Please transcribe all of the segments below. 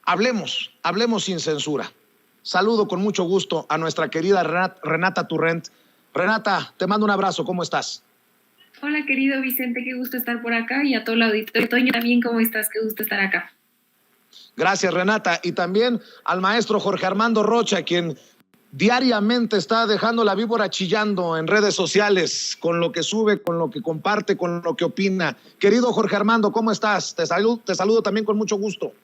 Hablemos sin censura. Saludo con mucho gusto a nuestra querida Renata Turrent. Renata, te mando un abrazo, ¿cómo estás? Hola, querido Vicente, qué gusto estar por acá, y a todo el auditorio. Toño, también, ¿cómo estás? Qué gusto estar acá. Gracias, Renata. Y también al maestro Jorge Armando Rocha, quien diariamente está dejando la víbora chillando en redes sociales, con lo que sube, con lo que comparte, con lo que opina. Querido Jorge Armando, ¿cómo estás? Te saludo también con mucho gusto.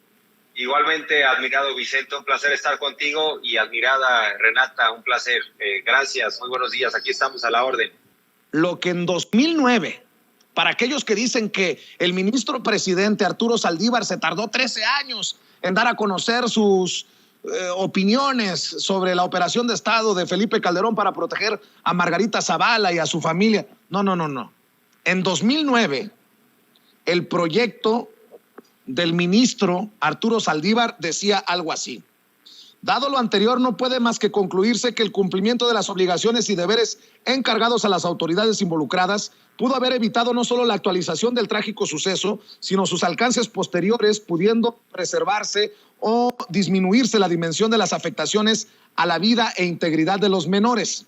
Igualmente, admirado Vicente, un placer estar contigo, y admirada Renata, un placer. Gracias, muy buenos días, aquí estamos a la orden. Lo que en 2009, para aquellos que dicen que el ministro presidente Arturo Saldívar se tardó 13 años en dar a conocer sus opiniones sobre la operación de Estado de Felipe Calderón para proteger a Margarita Zavala y a su familia. No. En 2009, el proyecto del ministro Arturo Saldívar decía algo así: dado lo anterior, no puede más que concluirse que el cumplimiento de las obligaciones y deberes encargados a las autoridades involucradas pudo haber evitado no solo la actualización del trágico suceso, sino sus alcances posteriores, pudiendo preservarse o disminuirse la dimensión de las afectaciones a la vida e integridad de los menores.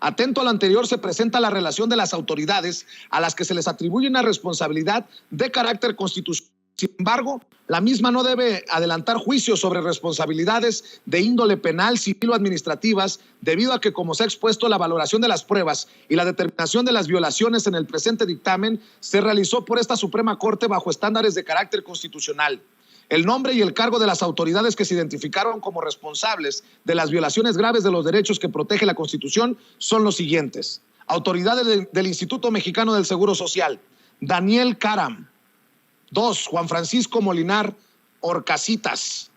Atento a lo anterior, se presenta la relación de las autoridades a las que se les atribuye una responsabilidad de carácter constitucional. Sin embargo, la misma no debe adelantar juicios sobre responsabilidades de índole penal, civil o administrativas, debido a que, como se ha expuesto, la valoración de las pruebas y la determinación de las violaciones en el presente dictamen se realizó por esta Suprema Corte bajo estándares de carácter constitucional. El nombre y el cargo de las autoridades que se identificaron como responsables de las violaciones graves de los derechos que protege la Constitución son los siguientes: autoridades del Instituto Mexicano del Seguro Social, Daniel Caram. 2, Juan Francisco Molinar Orcasitas.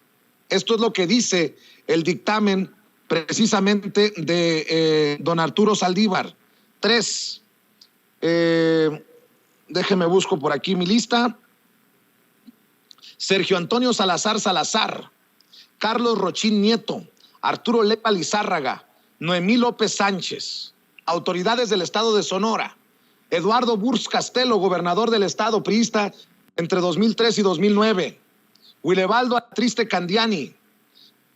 Esto es lo que dice el dictamen precisamente de don Arturo Saldívar. 3, déjeme busco por aquí mi lista: Sergio Antonio Salazar Salazar, Carlos Rochín Nieto, Arturo Lepa Lizárraga, Noemí López Sánchez. Autoridades del estado de Sonora: Eduardo Burz Castelo, gobernador del estado priista entre 2003 y 2009, Wilebaldo Triste Candiani,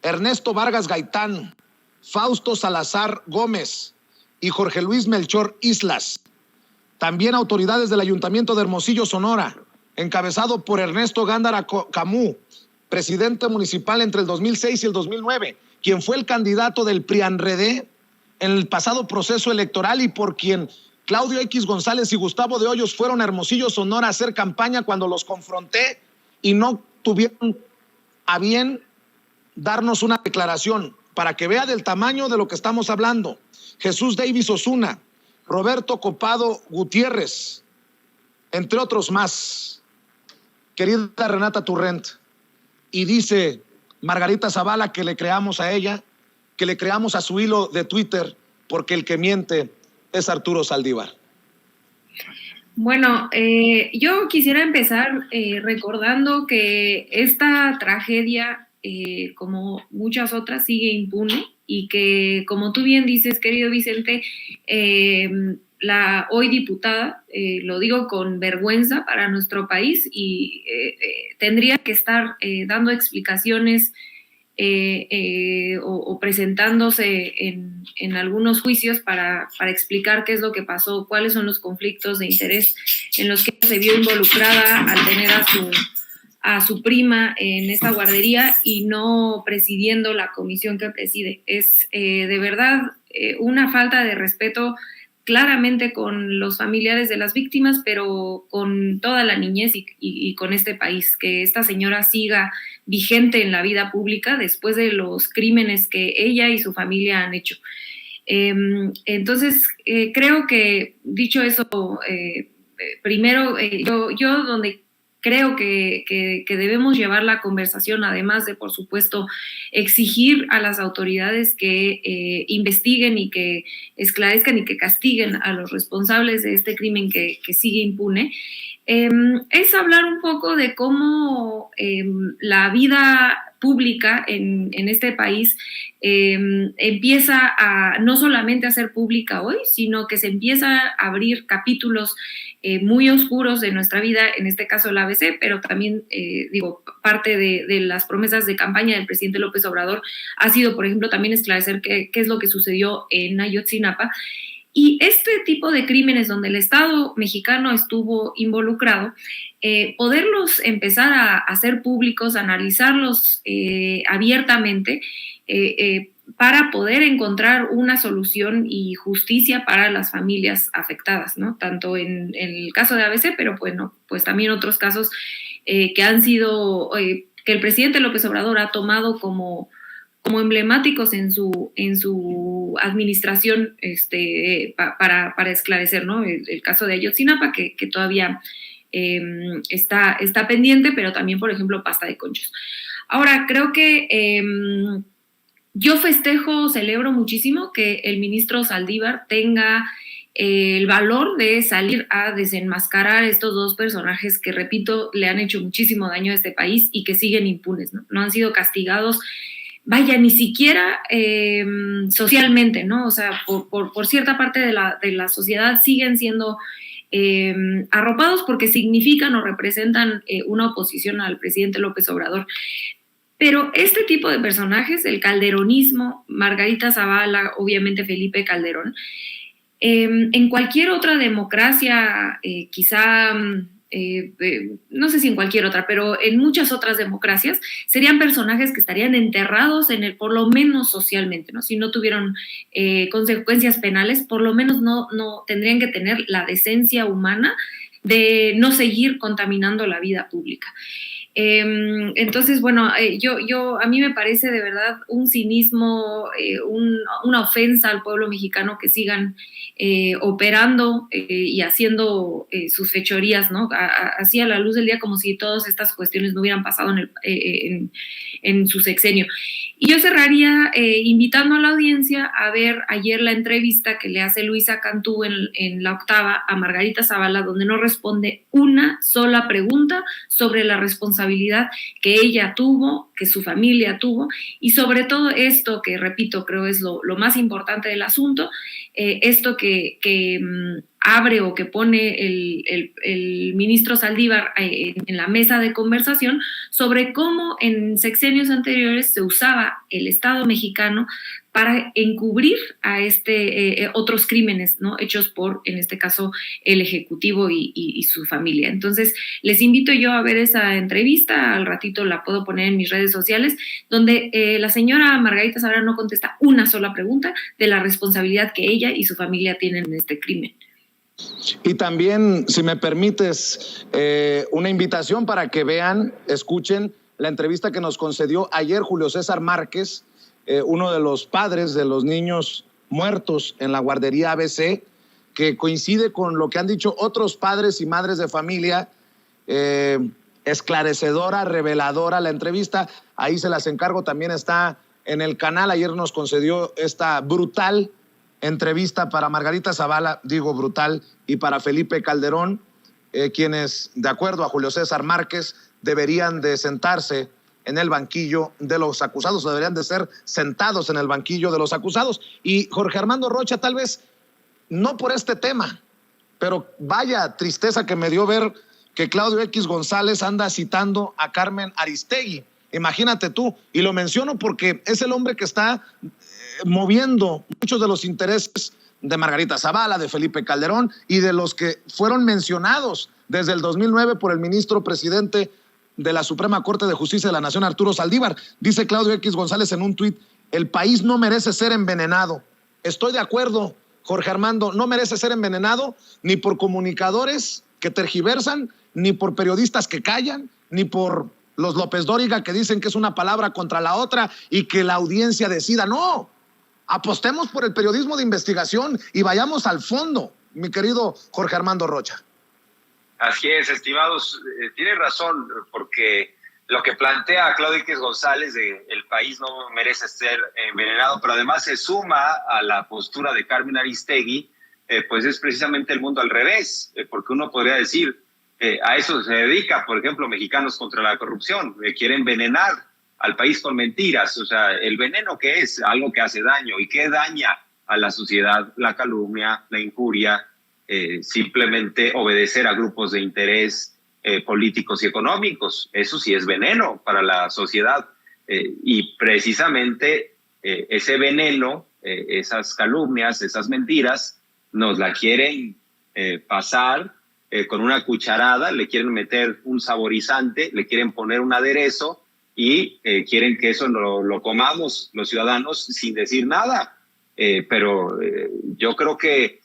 Ernesto Vargas Gaitán, Fausto Salazar Gómez y Jorge Luis Melchor Islas. También autoridades del Ayuntamiento de Hermosillo, Sonora, encabezado por Ernesto Gándara Camú, presidente municipal entre el 2006 y el 2009, quien fue el candidato del PRIANREDE en el pasado proceso electoral y por quien Claudio X González y Gustavo de Hoyos fueron a Hermosillo, Sonora, a hacer campaña cuando los confronté y no tuvieron a bien darnos una declaración para que vea del tamaño de lo que estamos hablando. Jesús Davis Osuna, Roberto Copado Gutiérrez, entre otros más. Querida Renata Turrent, y dice Margarita Zavala que le creamos a ella, que le creamos a su hilo de Twitter, porque el que miente es Arturo Saldívar. Bueno, yo quisiera empezar recordando que esta tragedia, como muchas otras, sigue impune, y que, como tú bien dices, querido Vicente, la hoy diputada, lo digo con vergüenza para nuestro país, y tendría que estar dando explicaciones o presentándose en algunos juicios para explicar qué es lo que pasó, cuáles son los conflictos de interés en los que se vio involucrada al tener a su prima en esta guardería y no presidiendo la comisión que preside. Es de verdad una falta de respeto, claramente con los familiares de las víctimas, pero con toda la niñez y con este país, que esta señora siga vigente en la vida pública después de los crímenes que ella y su familia han hecho. Entonces, creo que, dicho eso, primero, yo donde creo que debemos llevar la conversación, además de, por supuesto, exigir a las autoridades que investiguen y que esclarezcan y que castiguen a los responsables de este crimen que sigue impune, es hablar un poco de cómo la vida pública en este país empieza a no solamente a ser pública hoy, sino que se empieza a abrir capítulos muy oscuros de nuestra vida, en este caso el ABC, pero también, parte de las promesas de campaña del presidente López Obrador ha sido, por ejemplo, también esclarecer qué es lo que sucedió en Ayotzinapa. Y este tipo de crímenes donde el Estado mexicano estuvo involucrado, poderlos empezar a hacer públicos, analizarlos abiertamente, para poder encontrar una solución y justicia para las familias afectadas, ¿no? Tanto en el caso de ABC, pero bueno, pues también otros casos que han sido, que el presidente López Obrador ha tomado como emblemáticos en su administración para esclarecer, ¿no? El caso de Ayotzinapa, que todavía está pendiente, pero también, por ejemplo, Pasta de Conchos. Ahora, creo que yo celebro muchísimo que el ministro Saldívar tenga el valor de salir a desenmascarar estos dos personajes que, repito, le han hecho muchísimo daño a este país y que siguen impunes, ¿no? No han sido castigados, vaya, ni siquiera socialmente, ¿no? O sea, por cierta parte de la sociedad siguen siendo arropados porque significan o representan una oposición al presidente López Obrador. Pero este tipo de personajes, el calderonismo, Margarita Zavala, obviamente Felipe Calderón, en cualquier otra democracia, quizá, no sé si en cualquier otra, pero en muchas otras democracias, serían personajes que estarían enterrados por lo menos socialmente, ¿no? Si no tuvieron consecuencias penales, por lo menos no tendrían que tener la decencia humana de no seguir contaminando la vida pública. Entonces, bueno, a mí me parece de verdad un cinismo, una ofensa al pueblo mexicano que sigan operando y haciendo sus fechorías, ¿no? Así a la luz del día, como si todas estas cuestiones no hubieran pasado en su sexenio. Y yo cerraría invitando a la audiencia a ver ayer la entrevista que le hace Luisa Cantú en La Octava a Margarita Zavala, donde no responde una sola pregunta sobre la responsabilidad que ella tuvo, que su familia tuvo, y sobre todo esto que, repito, creo es lo más importante del asunto, esto que abre o que pone el ministro Saldívar en la mesa de conversación sobre cómo en sexenios anteriores se usaba el Estado mexicano para encubrir a otros crímenes, ¿no? Hechos por, en este caso, el Ejecutivo y su familia. Entonces, les invito yo a ver esa entrevista, al ratito la puedo poner en mis redes sociales, donde la señora Margarita Zavala no contesta una sola pregunta de la responsabilidad que ella y su familia tienen en este crimen. Y también, si me permites, una invitación para que vean, escuchen la entrevista que nos concedió ayer Julio César Márquez, uno de los padres de los niños muertos en la guardería ABC, que coincide con lo que han dicho otros padres y madres de familia. Esclarecedora, reveladora la entrevista. Ahí se las encargo, también está en el canal. Ayer nos concedió esta brutal entrevista para Margarita Zavala, digo brutal, y para Felipe Calderón, quienes, de acuerdo a Julio César Márquez, deberían de sentarse en el banquillo de los acusados, o deberían de ser sentados en el banquillo de los acusados. Y Jorge Armando Rocha, tal vez no por este tema, pero vaya tristeza que me dio ver que Claudio X González anda citando a Carmen Aristegui. Imagínate tú, y lo menciono porque es el hombre que está moviendo muchos de los intereses de Margarita Zavala, de Felipe Calderón y de los que fueron mencionados desde el 2009 por el ministro presidente de la Suprema Corte de Justicia de la Nación, Arturo Saldívar. Dice Claudio X González en un tuit: el país no merece ser envenenado. Estoy de acuerdo, Jorge Armando, no merece ser envenenado ni por comunicadores que tergiversan, ni por periodistas que callan, ni por los López Dóriga que dicen que es una palabra contra la otra y que la audiencia decida. No, apostemos por el periodismo de investigación y vayamos al fondo, mi querido Jorge Armando Rocha. Así es, estimados, tiene razón, porque lo que plantea Claudio X González de el país no merece ser envenenado, pero además se suma a la postura de Carmen Aristegui, pues es precisamente el mundo al revés, porque uno podría decir, a eso se dedica, por ejemplo, Mexicanos contra la Corrupción, quiere envenenar al país con mentiras. O sea, el veneno que es algo que hace daño y que daña a la sociedad, la calumnia, la injuria, simplemente obedecer a grupos de interés políticos y económicos. Eso sí es veneno para la sociedad. Y precisamente ese veneno, esas calumnias, esas mentiras, nos la quieren pasar con una cucharada, le quieren meter un saborizante, le quieren poner un aderezo y quieren que eso lo comamos los ciudadanos sin decir nada. Pero yo creo que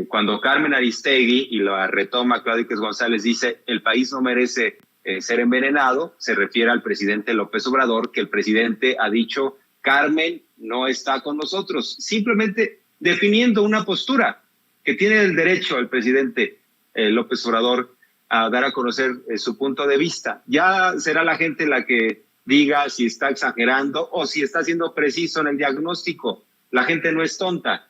cuando Carmen Aristegui, y la retoma Claudia X González, dice el país no merece ser envenenado, se refiere al presidente López Obrador, que el presidente ha dicho Carmen no está con nosotros, simplemente definiendo una postura que tiene el derecho el presidente López Obrador a dar a conocer su punto de vista. Ya será la gente la que diga si está exagerando o si está siendo preciso en el diagnóstico. La gente no es tonta,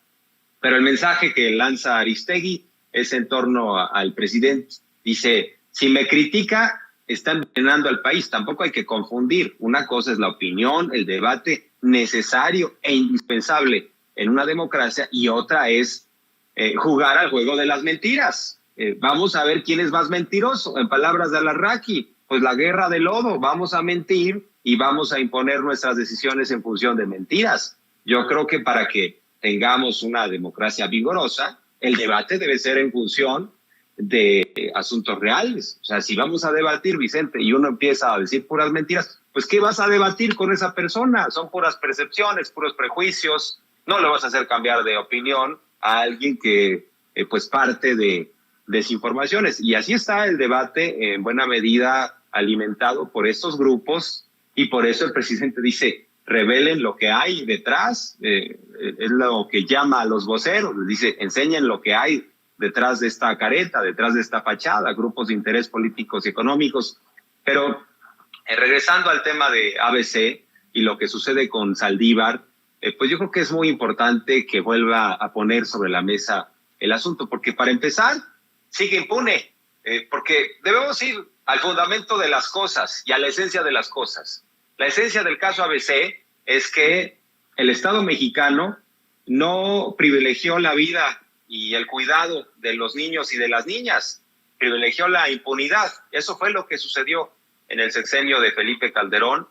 pero el mensaje que lanza Aristegui es en torno al presidente. Dice, si me critica, está envenenando al país. Tampoco hay que confundir. Una cosa es la opinión, el debate necesario e indispensable en una democracia, y otra es jugar al juego de las mentiras. Vamos a ver quién es más mentiroso. En palabras de Alarraqui, pues la guerra de lodo. Vamos a mentir y vamos a imponer nuestras decisiones en función de mentiras. Yo creo que para que tengamos una democracia vigorosa, el debate debe ser en función de asuntos reales. O sea, si vamos a debatir, Vicente, y uno empieza a decir puras mentiras, pues ¿qué vas a debatir con esa persona? Son puras percepciones, puros prejuicios. No le vas a hacer cambiar de opinión a alguien que pues parte de desinformaciones. Y así está el debate en buena medida alimentado por estos grupos, y por eso el presidente dice, revelen lo que hay detrás, es lo que llama a los voceros, les dice, enseñen lo que hay detrás de esta careta, detrás de esta fachada, grupos de interés políticos y económicos. Pero regresando al tema de ABC y lo que sucede con Saldívar, pues yo creo que es muy importante que vuelva a poner sobre la mesa el asunto, porque para empezar, sigue impune, porque debemos ir al fundamento de las cosas y a la esencia de las cosas. La esencia del caso ABC es que el Estado mexicano no privilegió la vida y el cuidado de los niños y de las niñas, privilegió la impunidad. Eso fue lo que sucedió en el sexenio de Felipe Calderón,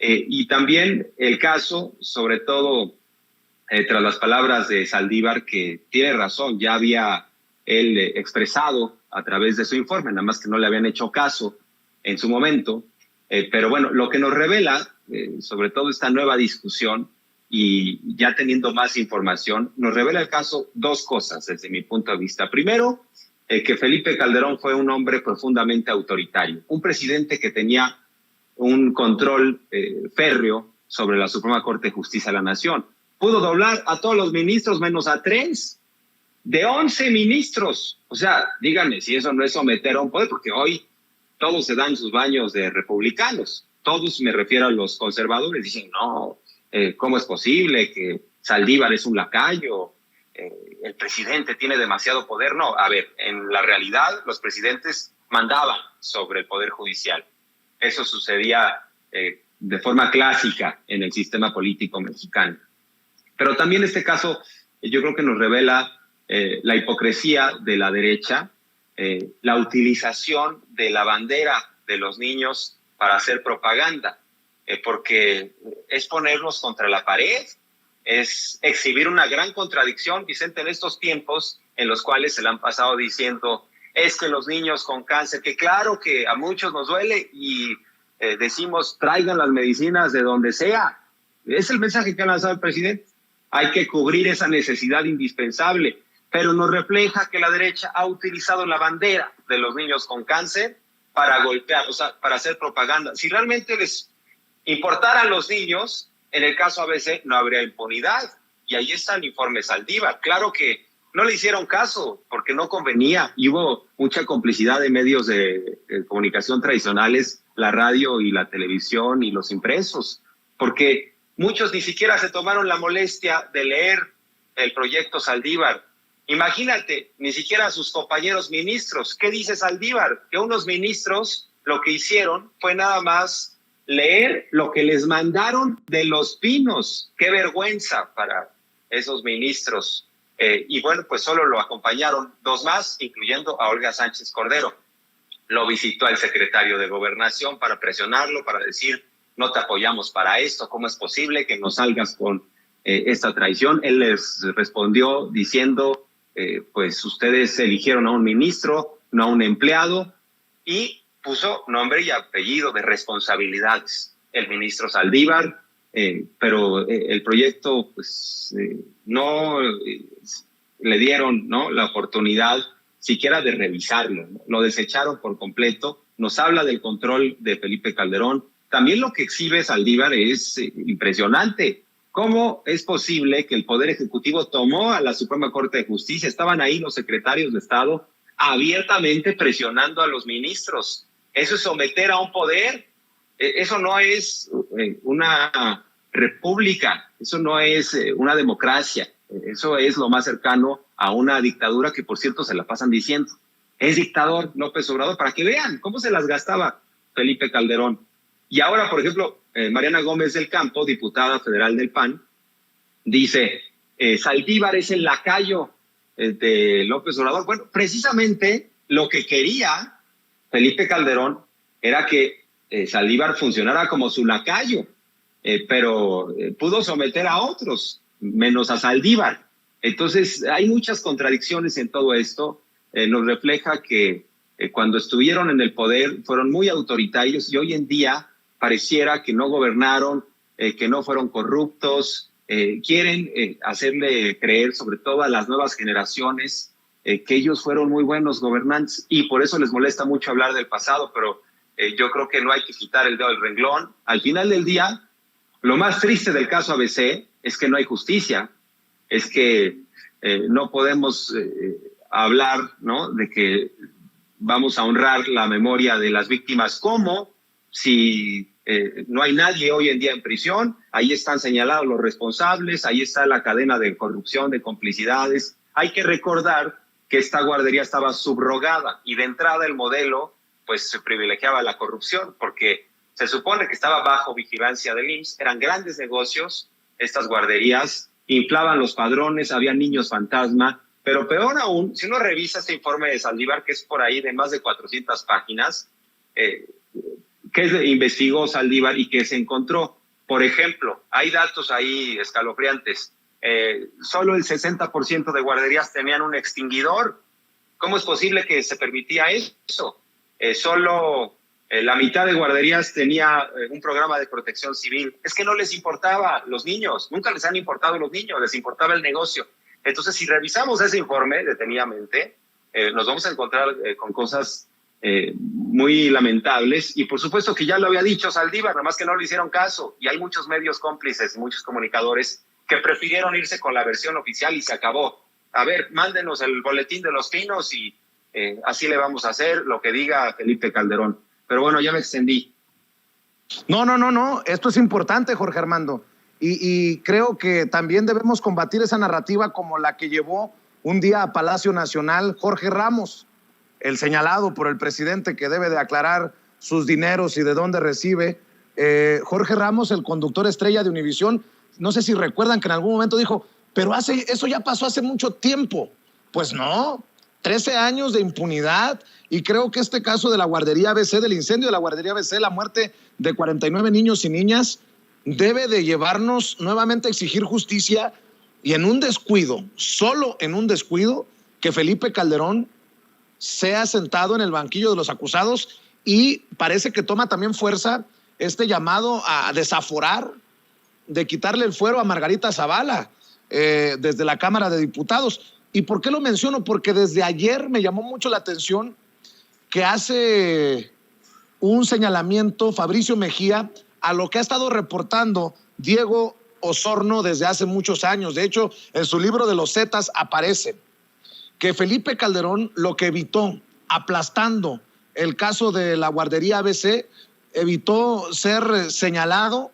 y también el caso, sobre todo tras las palabras de Saldívar, que tiene razón, ya había él expresado a través de su informe, nada más que no le habían hecho caso en su momento. Pero bueno, lo que nos revela, sobre todo esta nueva discusión, y ya teniendo más información, nos revela el caso dos cosas desde mi punto de vista. Primero, que Felipe Calderón fue un hombre profundamente autoritario, un presidente que tenía un control férreo sobre la Suprema Corte de Justicia de la Nación. Pudo doblar a todos los ministros menos a 3 de 11 ministros. O sea, díganme si eso no es someter a un poder, porque hoy todos se dan sus baños de republicanos. Todos, me refiero a los conservadores, dicen, no, ¿cómo es posible que Saldívar es un lacayo? El presidente tiene demasiado poder. No, a ver, en la realidad los mandaban sobre el Poder Judicial. Eso sucedía de forma clásica en el sistema político mexicano. Pero también este caso yo creo que nos revela la hipocresía de la derecha, la utilización de la bandera de los niños para hacer propaganda, porque es ponerlos contra la pared, es exhibir una gran contradicción, Vicente, en estos tiempos en los cuales se le han pasado diciendo es que los niños con cáncer, que claro que a muchos nos duele y decimos traigan las medicinas de donde sea. Es el mensaje que ha lanzado el presidente. Hay que cubrir esa necesidad indispensable, pero nos refleja que la derecha ha utilizado la bandera de los niños con cáncer para golpear, o sea, para hacer propaganda. Si realmente les importaran los niños, en el caso ABC no habría impunidad. Y ahí está el informe Saldívar. Claro que no le hicieron caso porque no convenía. Y hubo mucha complicidad de medios de comunicación tradicionales, la radio y la televisión y los impresos, porque muchos ni siquiera se tomaron la molestia de leer el proyecto Saldívar. Imagínate, ni siquiera sus compañeros ministros. ¿Qué dice Saldívar? Que unos ministros lo que hicieron fue nada más leer lo que les mandaron de Los Pinos. ¡Qué vergüenza para esos ministros! Y bueno, pues solo lo acompañaron 2 más, incluyendo a Olga Sánchez Cordero. Lo visitó el secretario de Gobernación para presionarlo, para decir, no te apoyamos para esto, ¿cómo es posible que no salgas con esta traición? Él les respondió diciendo, pues ustedes eligieron a un ministro, no a un empleado, y puso nombre y apellido de responsabilidades. El ministro Saldívar, pero el proyecto pues no le dieron, ¿no?, la oportunidad siquiera de revisarlo, ¿no? Lo desecharon por completo. Nos habla del control de Felipe Calderón. También lo que exhibe Saldívar es impresionante. ¿Cómo es posible que el Poder Ejecutivo tomó a la Suprema Corte de Justicia? Estaban ahí los secretarios de Estado abiertamente presionando a los ministros. Eso es someter a un poder. Eso no es una república. Eso no es una democracia. Eso es lo más cercano a una dictadura que, por cierto, se la pasan diciendo. Es dictador López Obrador, para que vean cómo se las gastaba Felipe Calderón. Y ahora, por ejemplo, Mariana Gómez del Campo, diputada federal del PAN, dice, Saldívar es el lacayo de López Obrador. Bueno, precisamente lo que quería Felipe Calderón era que Saldívar funcionara como su lacayo, pero pudo someter a otros, menos a Saldívar. Entonces, hay muchas contradicciones en todo esto. Nos refleja que cuando estuvieron en el poder fueron muy autoritarios y hoy en día pareciera que no gobernaron, que no fueron corruptos. Quieren hacerle creer, sobre todo a las nuevas generaciones, que ellos fueron muy buenos gobernantes y por eso les molesta mucho hablar del pasado, pero yo creo que no hay que quitar el dedo del renglón. Al final del día, lo más triste del caso ABC es que no hay justicia, es que no podemos hablar, ¿no?, de que vamos a honrar la memoria de las víctimas. ¿Cómo? Si no hay nadie hoy en día en prisión, ahí están señalados los responsables, ahí está la cadena de corrupción, de complicidades. Hay que recordar que esta guardería estaba subrogada y de entrada el modelo pues se privilegiaba la corrupción porque se supone que estaba bajo vigilancia del IMSS, eran grandes negocios estas guarderías, inflaban los padrones, había niños fantasma, pero peor aún, si uno revisa este informe de Saldívar, que es por ahí de más de 400 páginas, que investigó Saldívar y que se encontró. Por ejemplo, hay datos ahí escalofriantes. Solo el 60% de guarderías tenían un extinguidor. ¿Cómo es posible que se permitía eso? Solo la mitad de guarderías tenía un programa de protección civil. Es que no les importaba los niños, nunca les han importado los niños, les importaba el negocio. Entonces, si revisamos ese informe detenidamente, nos vamos a encontrar con cosas muy lamentables y por supuesto que ya lo había dicho Saldívar, nada más que no le hicieron caso y hay muchos medios cómplices, muchos comunicadores que prefirieron irse con la versión oficial y se acabó. A ver, mándenos el boletín de Los Pinos y así le vamos a hacer lo que diga Felipe Calderón. Pero bueno, ya me extendí. No, esto es importante, Jorge Armando, y creo que también debemos combatir esa narrativa como la que llevó un día a Palacio Nacional Jorge Ramos, el señalado por el presidente que debe de aclarar sus dineros y de dónde recibe. Jorge Ramos, el conductor estrella de Univisión, no sé si recuerdan que en algún momento dijo, pero eso ya pasó hace mucho tiempo. Pues no, 13 años de impunidad, y creo que este caso de la guardería ABC, del incendio de la guardería ABC, la muerte de 49 niños y niñas, debe de llevarnos nuevamente a exigir justicia, y en un descuido, solo en un descuido, que Felipe Calderón sea sentado en el banquillo de los acusados, y parece que toma también fuerza este llamado a desaforar, de quitarle el fuero a Margarita Zavala desde la Cámara de Diputados. ¿Y por qué lo menciono? Porque desde ayer me llamó mucho la atención que hace un señalamiento Fabricio Mejía a lo que ha estado reportando Diego Osorno desde hace muchos años. De hecho, en su libro de los Zetas aparece que Felipe Calderón lo que evitó, aplastando el caso de la guardería ABC, evitó ser señalado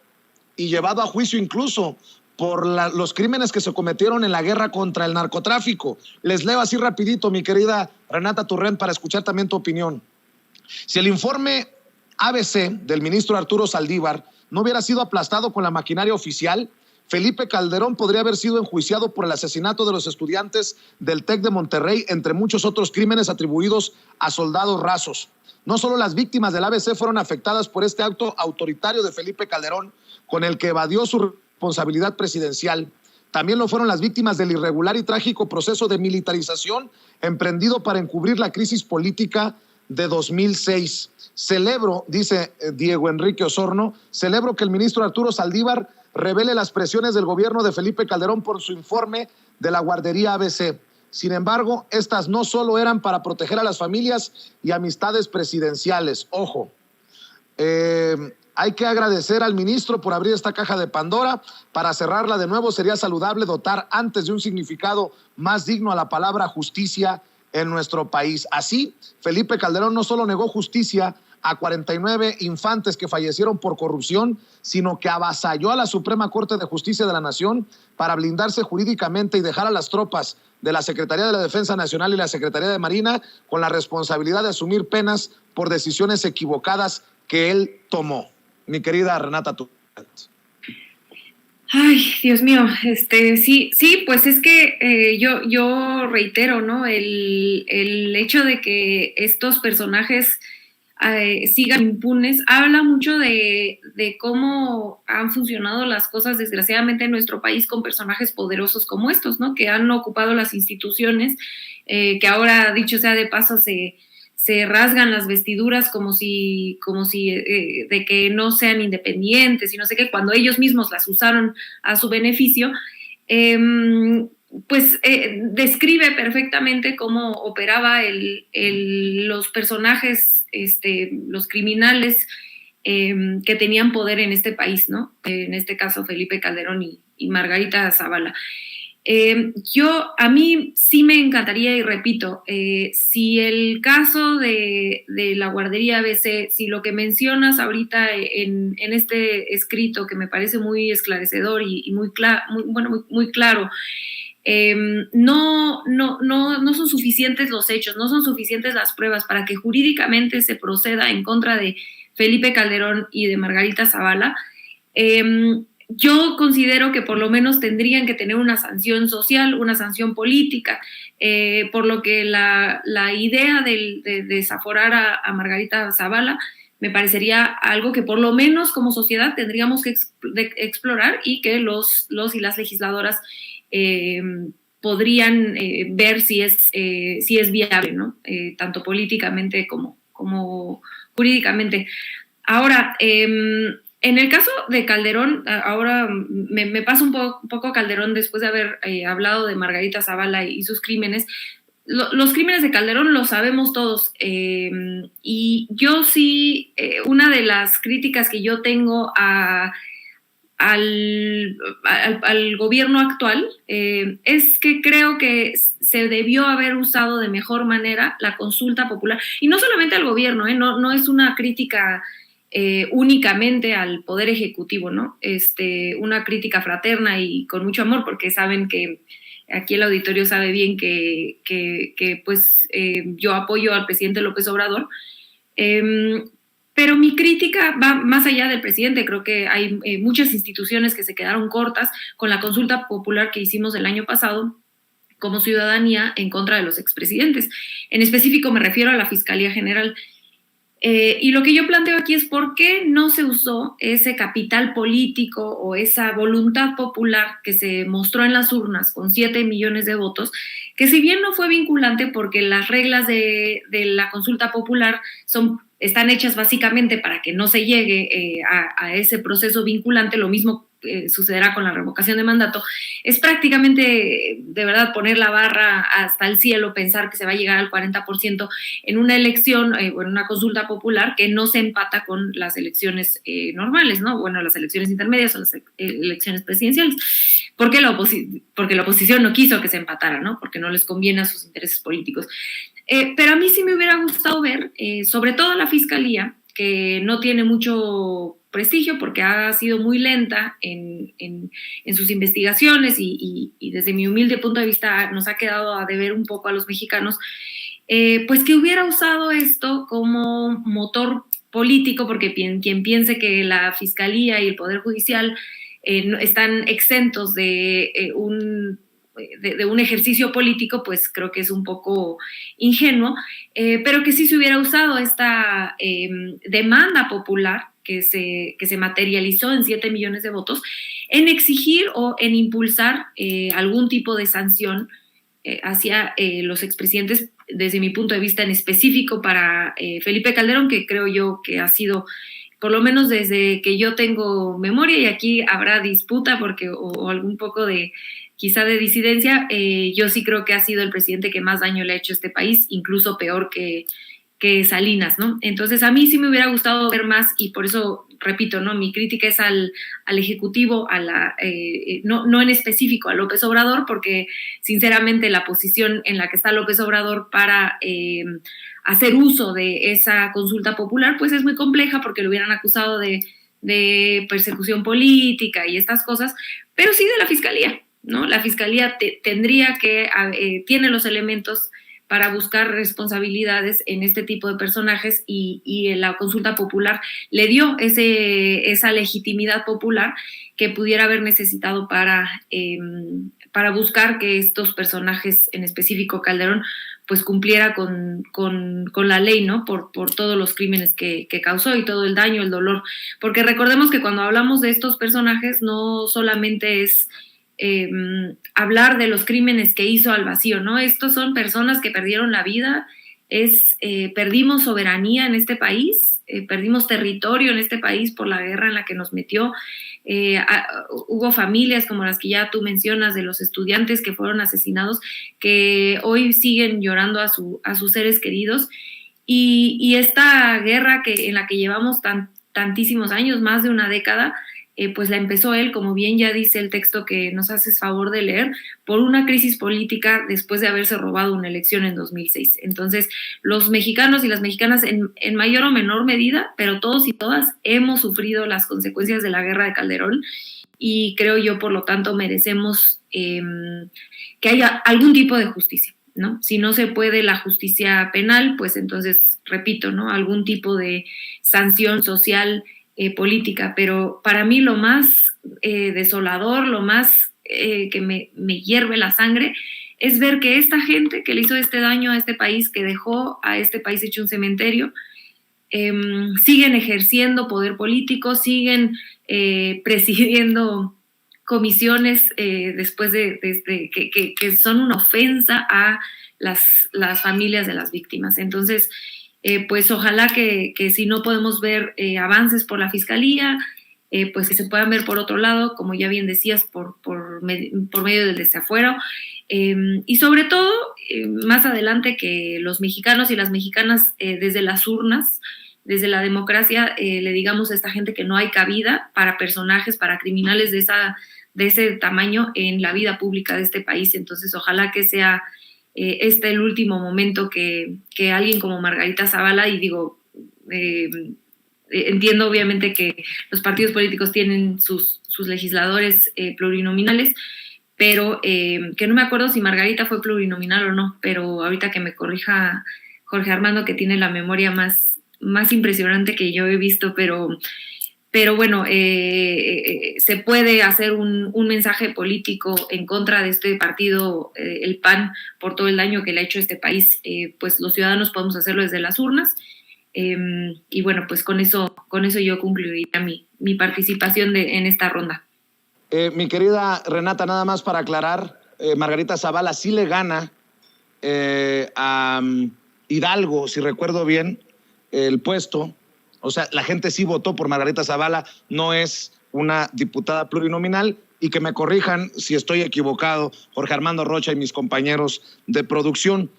y llevado a juicio incluso por los crímenes que se cometieron en la guerra contra el narcotráfico. Les leo así rapidito, mi querida Renata Turrent, para escuchar también tu opinión. Si el informe ABC del ministro Arturo Saldívar no hubiera sido aplastado con la maquinaria oficial, Felipe Calderón podría haber sido enjuiciado por el asesinato de los estudiantes del TEC de Monterrey, entre muchos otros crímenes atribuidos a soldados rasos. No solo las víctimas del ABC fueron afectadas por este acto autoritario de Felipe Calderón, con el que evadió su responsabilidad presidencial, también lo fueron las víctimas del irregular y trágico proceso de militarización emprendido para encubrir la crisis política de 2006. Celebro, dice Diego Enrique Osorno, celebro que el ministro Arturo Saldívar revele las presiones del gobierno de Felipe Calderón por su informe de la guardería ABC. Sin embargo, estas no solo eran para proteger a las familias y amistades presidenciales. Ojo, hay que agradecer al ministro por abrir esta caja de Pandora. Para cerrarla de nuevo, sería saludable dotar antes de un significado más digno a la palabra justicia en nuestro país. Así, Felipe Calderón no solo negó justicia a 49 infantes que fallecieron por corrupción, sino que avasalló a la Suprema Corte de Justicia de la Nación para blindarse jurídicamente y dejar a las tropas de la Secretaría de la Defensa Nacional y la Secretaría de Marina con la responsabilidad de asumir penas por decisiones equivocadas que él tomó. Mi querida Renata Turrent. Ay, Dios mío, sí, pues es que yo reitero, ¿no? El hecho de que estos personajes sigan impunes habla mucho de cómo han funcionado las cosas, desgraciadamente, en nuestro país con personajes poderosos como estos, ¿no? Que han ocupado las instituciones, que ahora, dicho sea de paso, se rasgan las vestiduras como si de que no sean independientes y no sé qué, cuando ellos mismos las usaron a su beneficio, describe perfectamente cómo operaba los personajes, los criminales que tenían poder en este país, ¿no? En este caso Felipe Calderón y Margarita Zavala. A mí sí me encantaría, y repito, si el caso de la guardería ABC, si lo que mencionas ahorita en este escrito, que me parece muy esclarecedor y muy claro, no son suficientes los hechos, no son suficientes las pruebas para que jurídicamente se proceda en contra de Felipe Calderón y de Margarita Zavala, yo considero que por lo menos tendrían que tener una sanción social, una sanción política, por lo que la idea de desaforar a Margarita Zavala me parecería algo que por lo menos como sociedad tendríamos que explorar, y que los y las legisladoras podrían ver si es viable, ¿no? Tanto políticamente como jurídicamente. Ahora, en el caso de Calderón, ahora me paso un poco a Calderón después de haber hablado de Margarita Zavala y sus crímenes. Los crímenes de Calderón los sabemos todos, y yo sí, una de las críticas que yo tengo al gobierno actual es que creo que se debió haber usado de mejor manera la consulta popular, y no solamente al gobierno, no es una crítica únicamente al Poder Ejecutivo, ¿no? Una crítica fraterna y con mucho amor, porque saben que aquí el auditorio sabe bien que yo apoyo al presidente López Obrador, pero mi crítica va más allá del presidente. Creo que hay muchas instituciones que se quedaron cortas con la consulta popular que hicimos el año pasado como ciudadanía en contra de los expresidentes. En específico me refiero a la Fiscalía General. Y lo que yo planteo aquí es por qué no se usó ese capital político o esa voluntad popular que se mostró en las urnas con 7 millones de votos, que si bien no fue vinculante, porque las reglas de la consulta popular están hechas básicamente para que no se llegue a ese proceso vinculante, lo mismo sucederá con la revocación de mandato, es prácticamente, de verdad, poner la barra hasta el cielo, pensar que se va a llegar al 40% en una elección o en una consulta popular que no se empata con las elecciones normales, ¿no? Bueno, las elecciones intermedias o las elecciones presidenciales. Porque la oposición no quiso que se empatara, ¿no? Porque no les conviene a sus intereses políticos. Pero a mí sí me hubiera gustado ver, sobre todo la Fiscalía, que no tiene mucho prestigio porque ha sido muy lenta en sus investigaciones y desde mi humilde punto de vista nos ha quedado a deber un poco a los mexicanos, pues que hubiera usado esto como motor político, porque quien piense que la Fiscalía y el Poder Judicial están exentos de un ejercicio político, pues creo que es un poco ingenuo, pero que sí se hubiera usado esta demanda popular que se materializó en 7 millones de votos, en exigir o en impulsar algún tipo de sanción hacia los expresidentes, desde mi punto de vista en específico para Felipe Calderón, que creo yo que ha sido, por lo menos desde que yo tengo memoria, y aquí habrá disputa porque o algún poco de quizá de disidencia, yo sí creo que ha sido el presidente que más daño le ha hecho a este país, incluso peor que Salinas, ¿no? Entonces a mí sí me hubiera gustado ver más, y por eso repito, ¿no? Mi crítica es al Ejecutivo, no en específico a López Obrador, porque sinceramente la posición en la que está López Obrador para hacer uso de esa consulta popular, pues es muy compleja, porque lo hubieran acusado de persecución política y estas cosas, pero sí de la Fiscalía, ¿no? La Fiscalía tendría que, tiene los elementos para buscar responsabilidades en este tipo de personajes, y la consulta popular le dio esa legitimidad popular que pudiera haber necesitado para buscar que estos personajes, en específico Calderón, pues cumpliera con la ley, ¿no? Por todos los crímenes que causó y todo el daño, el dolor. Porque recordemos que cuando hablamos de estos personajes no solamente es hablar de los crímenes que hizo al vacío, ¿no? Estos son personas que perdieron la vida, perdimos soberanía en este país, perdimos territorio en este país por la guerra en la que nos metió. Hubo familias como las que ya tú mencionas, de los estudiantes que fueron asesinados, que hoy siguen llorando a sus seres queridos, y esta guerra en la que llevamos tantísimos años, más de una década, pues la empezó él, como bien ya dice el texto que nos haces favor de leer, por una crisis política después de haberse robado una elección en 2006. Entonces, los mexicanos y las mexicanas en mayor o menor medida, pero todos y todas hemos sufrido las consecuencias de la guerra de Calderón, y creo yo, por lo tanto, merecemos que haya algún tipo de justicia, ¿no? Si no se puede la justicia penal, pues entonces, repito, ¿no? Algún tipo de sanción social, política, pero para mí lo más desolador, lo más que me hierve la sangre, es ver que esta gente que le hizo este daño a este país, que dejó a este país hecho un cementerio, siguen ejerciendo poder político, siguen presidiendo comisiones después que son una ofensa a las familias de las víctimas. Entonces, pues ojalá que si no podemos ver avances por la Fiscalía, pues que se puedan ver por otro lado, como ya bien decías, por medio del desafuero, y sobre todo, más adelante, que los mexicanos y las mexicanas, desde las urnas, desde la democracia, le digamos a esta gente que no hay cabida para personajes, para criminales de ese tamaño en la vida pública de este país. Entonces, ojalá que sea el último momento que alguien como Margarita Zavala, y digo, entiendo obviamente que los partidos políticos tienen sus legisladores plurinominales, pero que no me acuerdo si Margarita fue plurinominal o no, pero ahorita que me corrija Jorge Armando, que tiene la memoria más impresionante que yo he visto, pero bueno, se puede hacer un mensaje político en contra de este partido, el PAN, por todo el daño que le ha hecho a este país. Pues los ciudadanos podemos hacerlo desde las urnas, y bueno, pues con eso yo concluiría mi participación en esta ronda. Mi querida Renata, nada más para aclarar, Margarita Zavala sí le gana a Hidalgo, si recuerdo bien, el puesto. O sea, la gente sí votó por Margarita Zavala, no es una diputada plurinominal, y que me corrijan si estoy equivocado, Jorge Armando Rocha y mis compañeros de producción.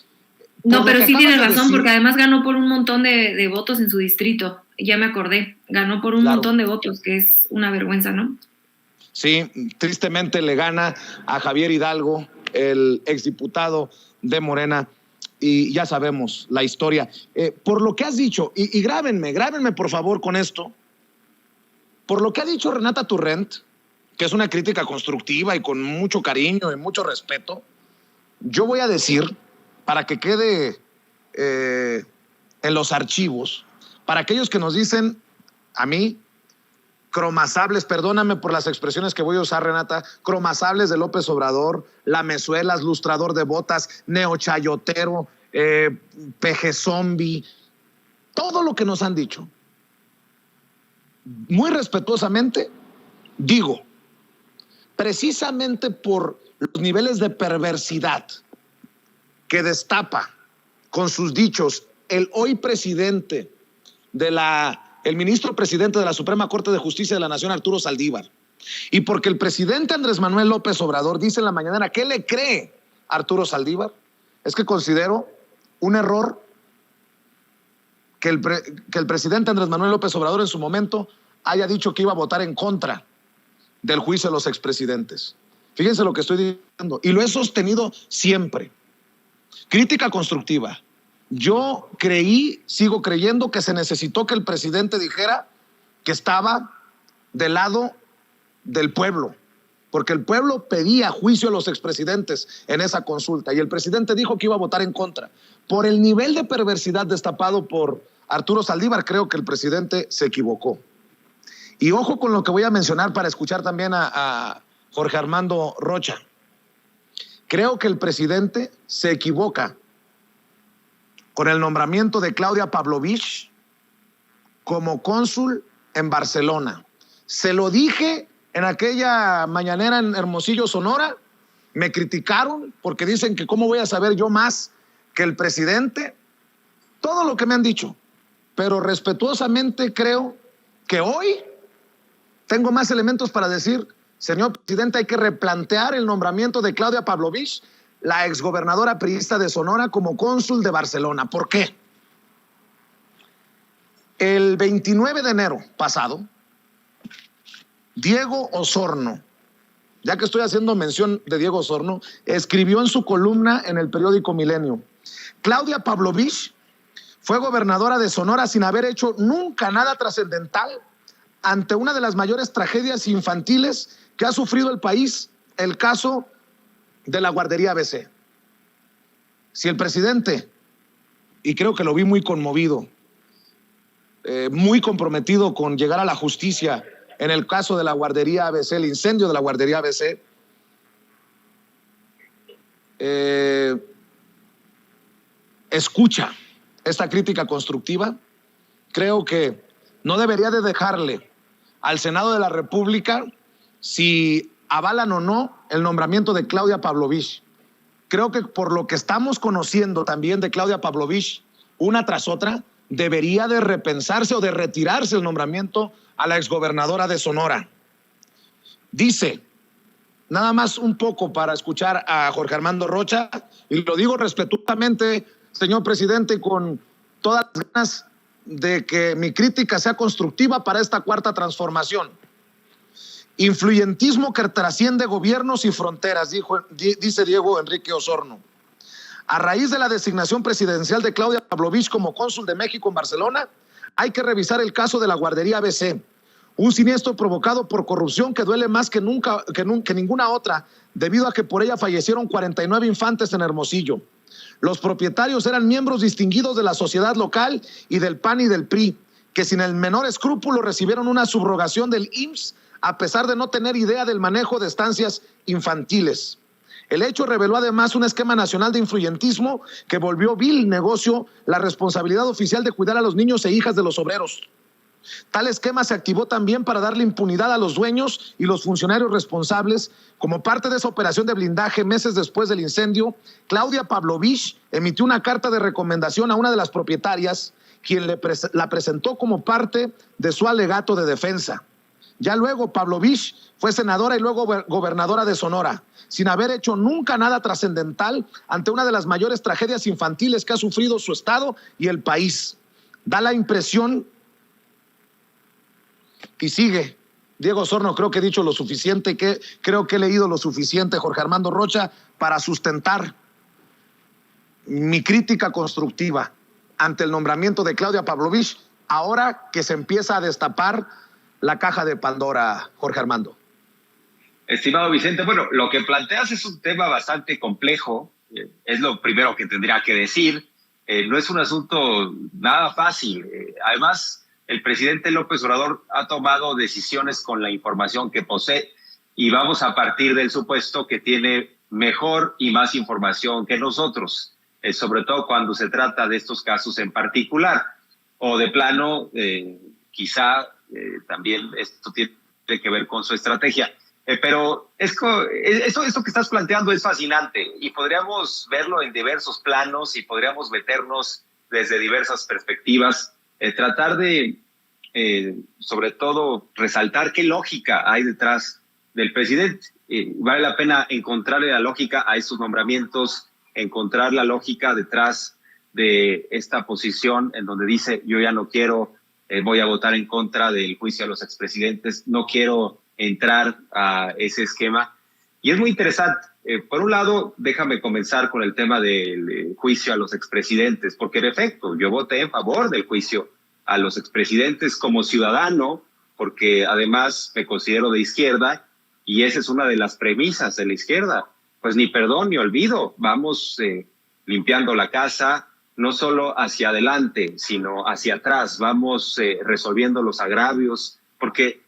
No, pero sí tienes razón, porque además ganó por un montón de votos en su distrito, ya me acordé, ganó por un montón de votos, que es una vergüenza, ¿no? Sí, tristemente le gana a Javier Hidalgo, el exdiputado de Morena, y ya sabemos la historia. Por lo que has dicho, y grábenme por favor con esto, por lo que ha dicho Renata Turrent, que es una crítica constructiva y con mucho cariño y mucho respeto, yo voy a decir, para que quede en los archivos, Para aquellos que nos dicen, a mí, cromasables, perdóname por las expresiones que voy a usar, Renata, cromasables de López Obrador, lamezuelas, lustrador de botas, neochayotero, peje zombie, todo lo que nos han dicho. Muy respetuosamente, digo, precisamente por los niveles de perversidad que destapa con sus dichos el hoy presidente el ministro presidente de la Suprema Corte de Justicia de la Nación, Arturo Saldívar, y porque el presidente Andrés Manuel López Obrador dice en la mañanera ¿qué le cree a Arturo Saldívar? Es que considero un error que el presidente Andrés Manuel López Obrador en su momento haya dicho que iba a votar en contra del juicio de los expresidentes. Fíjense lo que estoy diciendo, y lo he sostenido siempre. Crítica constructiva. Yo sigo creyendo que se necesitó que el presidente dijera que estaba del lado del pueblo, porque el pueblo pedía juicio a los expresidentes en esa consulta y el presidente dijo que iba a votar en contra. Por el nivel de perversidad destapado por Arturo Saldívar, creo que el presidente se equivocó. Y ojo con lo que voy a mencionar para escuchar también a Jorge Armando Rocha. Creo que el presidente se equivoca con el nombramiento de Claudia Pavlovich como cónsul en Barcelona. Se lo dije en aquella mañanera en Hermosillo, Sonora. Me criticaron porque dicen que cómo voy a saber yo más que el presidente. Todo lo que me han dicho. Pero respetuosamente creo que hoy tengo más elementos para decir, señor presidente, hay que replantear el nombramiento de Claudia Pavlovich, la exgobernadora priista de Sonora, como cónsul de Barcelona. ¿Por qué? El 29 de enero pasado, Diego Osorno, ya que estoy haciendo mención de Diego Osorno, escribió en su columna en el periódico Milenio: Claudia Pavlovich fue gobernadora de Sonora sin haber hecho nunca nada trascendental ante una de las mayores tragedias infantiles que ha sufrido el país, el caso de la guardería ABC. Si el presidente, y creo que lo vi muy conmovido, muy comprometido con llegar a la justicia en el caso de la guardería ABC, el incendio de la guardería ABC, escucha esta crítica constructiva, creo que no debería de dejarle al Senado de la República si avalan o no el nombramiento de Claudia Pavlovich. Creo que por lo que estamos conociendo también de Claudia Pavlovich, una tras otra, debería de repensarse o de retirarse el nombramiento a la exgobernadora de Sonora. Dice, nada más un poco para escuchar a Jorge Armando Rocha, y lo digo respetuosamente, señor presidente, con todas las ganas de que mi crítica sea constructiva para esta cuarta transformación. Influyentismo que trasciende gobiernos y fronteras, dice Diego Enrique Osorno. A raíz de la designación presidencial de Claudia Pavlovich como cónsul de México en Barcelona, hay que revisar el caso de la guardería ABC, un siniestro provocado por corrupción que duele más que ninguna otra, debido a que por ella fallecieron 49 infantes en Hermosillo. Los propietarios eran miembros distinguidos de la sociedad local y del PAN y del PRI, que sin el menor escrúpulo recibieron una subrogación del IMSS a pesar de no tener idea del manejo de estancias infantiles. El hecho reveló además un esquema nacional de influyentismo que volvió vil negocio la responsabilidad oficial de cuidar a los niños e hijas de los obreros. Tal esquema se activó también para darle impunidad a los dueños y los funcionarios responsables. Como parte de esa operación de blindaje, meses después del incendio, Claudia Pavlovich emitió una carta de recomendación a una de las propietarias, quien la presentó como parte de su alegato de defensa. Ya luego Pavlovich fue senadora y luego gobernadora de Sonora, sin haber hecho nunca nada trascendental ante una de las mayores tragedias infantiles que ha sufrido su estado y el país. Da la impresión, y sigue Diego Osorno, creo que he dicho lo suficiente, creo que he leído lo suficiente, Jorge Armando Rocha, para sustentar mi crítica constructiva ante el nombramiento de Claudia Pavlovich, ahora que se empieza a destapar la caja de Pandora, Jorge Armando. Estimado Vicente, bueno, lo que planteas es un tema bastante complejo, es lo primero que tendría que decir. no es un asunto nada fácil. Además, el presidente López Obrador ha tomado decisiones con la información que posee y vamos a partir del supuesto que tiene mejor y más información que nosotros, sobre todo cuando se trata de estos casos en particular. O de plano, quizá también esto tiene que ver con su estrategia. Pero esto que estás planteando es fascinante y podríamos verlo en diversos planos y podríamos meternos desde diversas perspectivas, tratar de, sobre todo, resaltar qué lógica hay detrás del presidente. Vale la pena encontrarle la lógica a estos nombramientos, encontrar la lógica detrás de esta posición en donde dice yo ya no quiero, voy a votar en contra del juicio a los expresidentes, no quiero entrar a ese esquema. Y es muy interesante. Por un lado, déjame comenzar con el tema del juicio a los expresidentes, porque en efecto yo voté en favor del juicio a los expresidentes como ciudadano, porque además me considero de izquierda y esa es una de las premisas de la izquierda. Pues ni perdón ni olvido, vamos limpiando la casa, no solo hacia adelante, sino hacia atrás, vamos resolviendo los agravios, porque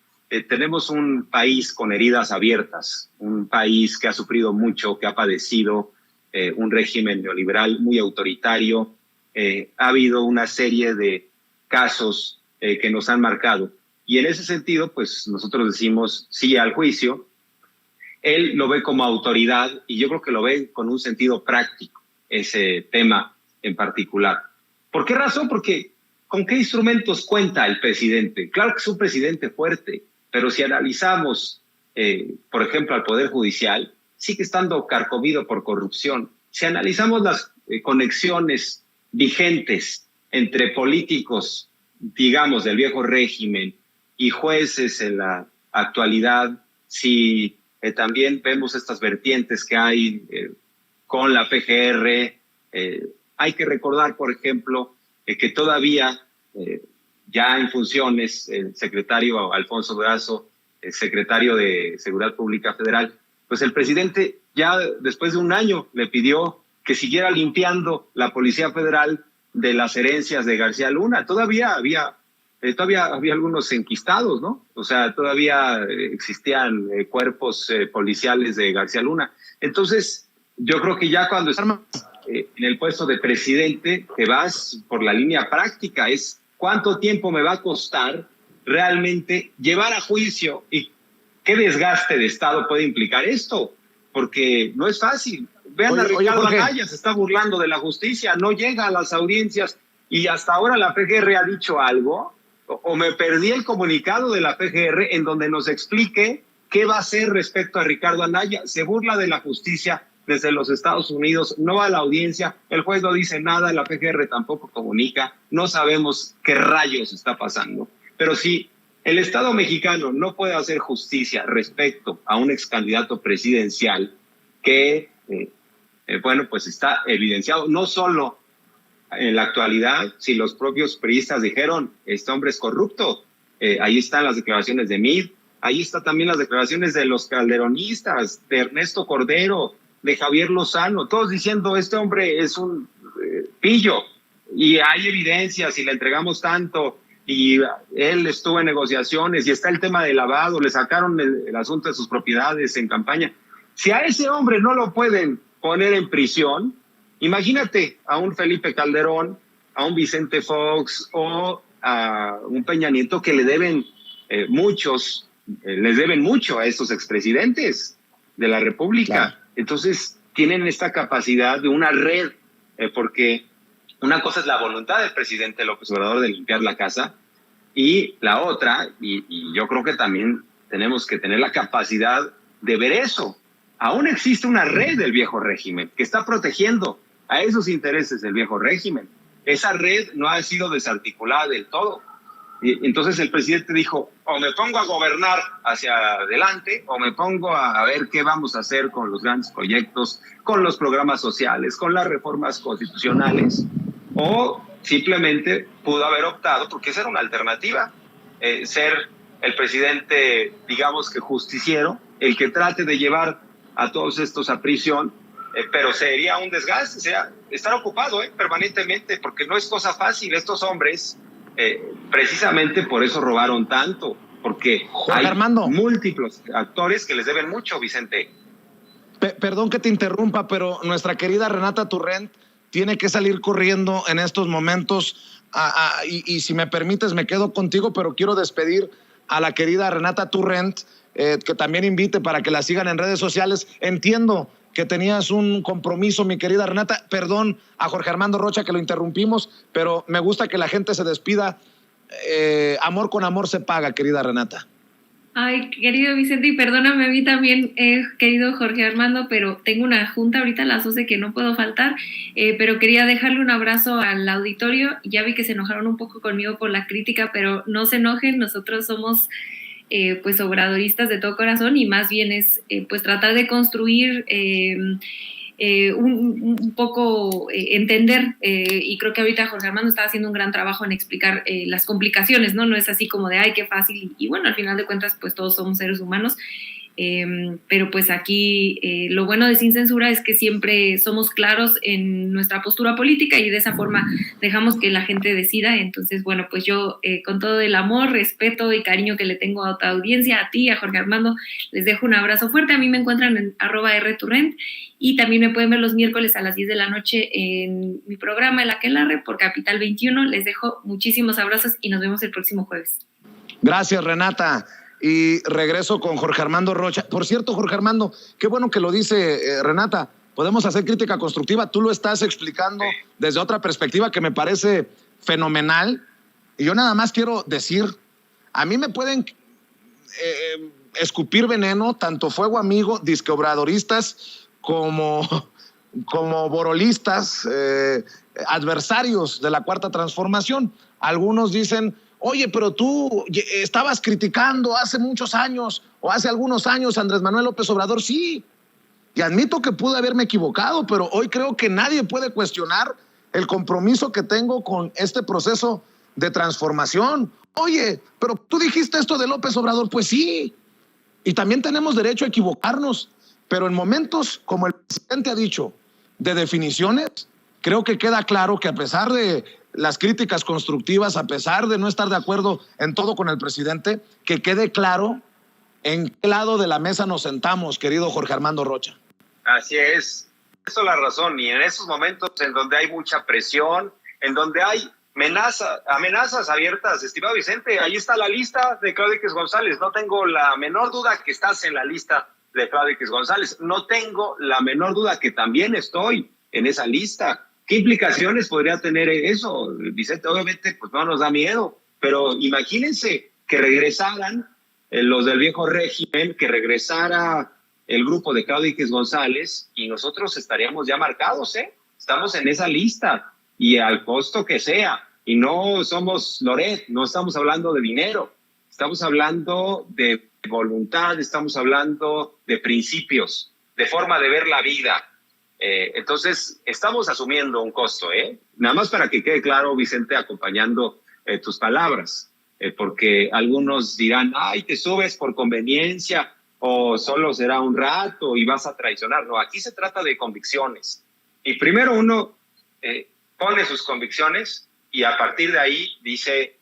tenemos un país con heridas abiertas, un país que ha sufrido mucho, que ha padecido un régimen neoliberal muy autoritario. Ha habido una serie de casos que nos han marcado. Y en ese sentido, pues nosotros decimos sí al juicio. Él lo ve como autoridad y yo creo que lo ve con un sentido práctico, ese tema en particular. ¿Por qué razón? Porque ¿con qué instrumentos cuenta el presidente? Claro que es un presidente fuerte, pero si analizamos, por ejemplo, al Poder Judicial, sigue estando carcomido por corrupción. Si analizamos las conexiones vigentes entre políticos, digamos, del viejo régimen y jueces en la actualidad, si también vemos estas vertientes que hay con la PGR, hay que recordar, por ejemplo, que todavía ya en funciones el secretario Alfonso Durazo, el secretario de Seguridad Pública Federal, pues el presidente ya después de un año le pidió que siguiera limpiando la Policía Federal de las herencias de García Luna. Todavía había algunos enquistados, ¿no? O sea, todavía existían cuerpos policiales de García Luna. Entonces, yo creo que ya cuando estás en el puesto de presidente, te vas por la línea práctica, es cuánto tiempo me va a costar realmente llevar a juicio y qué desgaste de Estado puede implicar esto, porque no es fácil. Vean, a Ricardo Anaya se está burlando de la justicia, no llega a las audiencias y hasta ahora la PGR ha dicho algo, o me perdí el comunicado de la PGR en donde nos explique qué va a hacer respecto a Ricardo Anaya. Se burla de la justicia desde los Estados Unidos, no va a la audiencia, el juez no dice nada, la PGR tampoco comunica, no sabemos qué rayos está pasando. Pero si el Estado mexicano no puede hacer justicia respecto a un ex candidato presidencial que, bueno, pues está evidenciado, no solo en la actualidad, si los propios priistas dijeron, este hombre es corrupto, ahí están las declaraciones de Mid, ahí están también las declaraciones de los calderonistas, de Ernesto Cordero, de Javier Lozano, todos diciendo, este hombre es un pillo, y hay evidencias y le entregamos tanto, y él estuvo en negociaciones, y está el tema de lavado, le sacaron el asunto de sus propiedades en campaña. Si a ese hombre no lo pueden poner en prisión, imagínate a un Felipe Calderón, a un Vicente Fox o a un Peña Nieto que le deben les deben mucho a estos expresidentes de la República. Claro. Entonces tienen esta capacidad de una red, porque una cosa es la voluntad del presidente López Obrador de limpiar la casa y la otra, y yo creo que también tenemos que tener la capacidad de ver eso. Aún existe una red del viejo régimen que está protegiendo a esos intereses del viejo régimen. Esa red no ha sido desarticulada del todo. Y entonces el presidente dijo, o me pongo a gobernar hacia adelante, o me pongo a ver qué vamos a hacer con los grandes proyectos, con los programas sociales, con las reformas constitucionales, o simplemente pudo haber optado, porque esa era una alternativa, ser el presidente, digamos que justiciero, el que trate de llevar a todos estos a prisión, pero sería un desgaste, sería estar ocupado permanentemente, porque no es cosa fácil. Estos hombres, precisamente por eso robaron tanto, porque hay múltiples actores que les deben mucho, Vicente. Perdón que te interrumpa, pero nuestra querida Renata Turrent tiene que salir corriendo en estos momentos. Y si me permites, me quedo contigo, pero quiero despedir a la querida Renata Turrent, que también invite para que la sigan en redes sociales. Entiendo que tenías un compromiso, mi querida Renata. Perdón a Jorge Armando Rocha que lo interrumpimos, pero me gusta que la gente se despida. Amor con amor se paga, querida Renata. Ay, querido Vicente, y perdóname a mí también, querido Jorge Armando, pero tengo una junta ahorita a las 12 que no puedo faltar, pero quería dejarle un abrazo al auditorio. Ya vi que se enojaron un poco conmigo por la crítica, pero no se enojen, nosotros somos pues obradoristas de todo corazón, y más bien es pues tratar de construir un poco entender, y creo que ahorita Jorge Armando está haciendo un gran trabajo en explicar las complicaciones, ¿no? No es así como de, ay, qué fácil, y bueno, al final de cuentas, pues todos somos seres humanos, pero pues aquí lo bueno de Sin Censura es que siempre somos claros en nuestra postura política y de esa forma dejamos que la gente decida. Entonces, bueno, pues yo con todo el amor, respeto y cariño que le tengo a tu audiencia, a ti, a Jorge Armando, les dejo un abrazo fuerte. A mí me encuentran en @rturrent y también me pueden ver los miércoles a las 10 de la noche en mi programa El Aquelarre por Capital 21. Les dejo muchísimos abrazos y nos vemos el próximo jueves. Gracias, Renata. Y regreso con Jorge Armando Rocha. Por cierto, Jorge Armando, qué bueno que lo dice Renata. Podemos hacer crítica constructiva. Tú lo estás explicando desde otra perspectiva que me parece fenomenal. Y yo nada más quiero decir, a mí me pueden escupir veneno, tanto fuego amigo, disque obradoristas, como borolistas, adversarios de la Cuarta Transformación. Algunos dicen, oye, pero tú estabas criticando hace muchos años o hace algunos años a Andrés Manuel López Obrador. Sí, y admito que pude haberme equivocado, pero hoy creo que nadie puede cuestionar el compromiso que tengo con este proceso de transformación. Oye, pero tú dijiste esto de López Obrador. Pues sí, y también tenemos derecho a equivocarnos, pero en momentos como el presidente ha dicho, de definiciones, creo que queda claro que a pesar de las críticas constructivas, a pesar de no estar de acuerdo en todo con el presidente, que quede claro en qué lado de la mesa nos sentamos, querido Jorge Armando Rocha. Así es, eso es la razón, y en esos momentos en donde hay mucha presión, en donde hay amenazas abiertas, estimado Vicente, ahí está la lista de Claudio X González. No tengo la menor duda que estás en la lista de Claudio X González, no tengo la menor duda que también estoy en esa lista. ¿Qué implicaciones podría tener eso, Vicente? Obviamente, pues no nos da miedo, pero imagínense que regresaran los del viejo régimen, que regresara el grupo de Claudio X González y nosotros estaríamos ya marcados, Estamos en esa lista y al costo que sea. Y no somos Loret, no estamos hablando de dinero, estamos hablando de voluntad, estamos hablando de principios, de forma de ver la vida. Entonces, estamos asumiendo un costo, Nada más para que quede claro, Vicente, acompañando tus palabras, porque algunos dirán, ay, te subes por conveniencia o solo será un rato y vas a traicionar. No, aquí se trata de convicciones. Y primero uno pone sus convicciones y a partir de ahí dice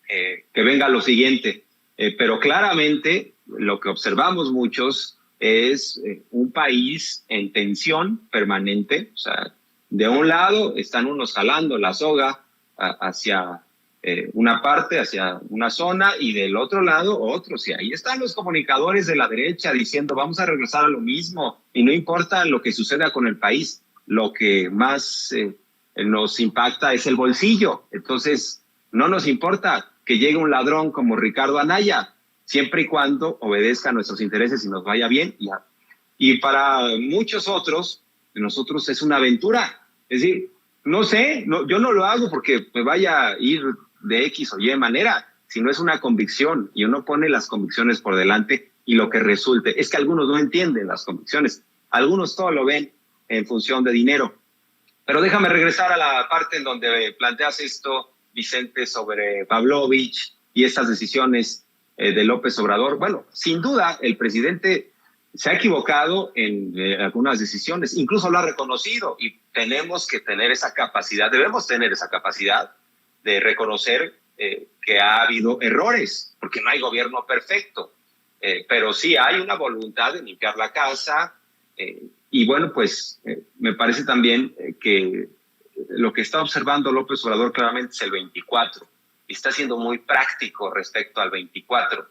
que venga lo siguiente. Pero claramente lo que observamos muchos es un país en tensión permanente. O sea, de un lado están unos jalando la soga hacia una parte, hacia una zona, y del otro lado otros. Y ahí están los comunicadores de la derecha diciendo vamos a regresar a lo mismo y no importa lo que suceda con el país, lo que más nos impacta es el bolsillo. Entonces, no nos importa que llegue un ladrón como Ricardo Anaya, siempre y cuando obedezca a nuestros intereses y nos vaya bien. Y para muchos otros, nosotros es una aventura. Es decir, no sé, yo no lo hago porque me vaya a ir de X o Y manera, sino es una convicción y uno pone las convicciones por delante y lo que resulte. Es que algunos no entienden las convicciones, algunos todo lo ven en función de dinero. Pero déjame regresar a la parte en donde planteas esto, Vicente, sobre Pavlovich y estas decisiones de López Obrador. Bueno, sin duda, el presidente se ha equivocado en algunas decisiones, incluso lo ha reconocido, y tenemos que tener esa capacidad, debemos tener esa capacidad de reconocer que ha habido errores, porque no hay gobierno perfecto, pero sí hay una voluntad de limpiar la casa, y bueno, pues me parece también que lo que está observando López Obrador claramente es el 24, y está siendo muy práctico respecto al 24,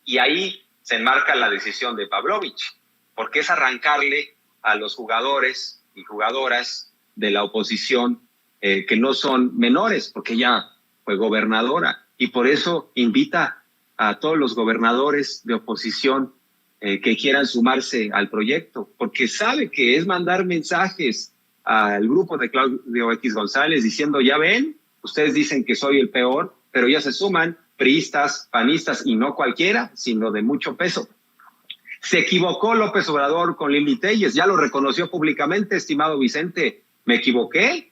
y ahí se enmarca la decisión de Pavlovich, porque es arrancarle a los jugadores y jugadoras de la oposición que no son menores, porque ella fue gobernadora, y por eso invita a todos los gobernadores de oposición que quieran sumarse al proyecto, porque sabe que es mandar mensajes al grupo de Claudio X González diciendo, ya ven, ustedes dicen que soy el peor, pero ya se suman priistas, panistas, y no cualquiera, sino de mucho peso. Se equivocó López Obrador con Lili Téllez, ya lo reconoció públicamente, estimado Vicente, me equivoqué.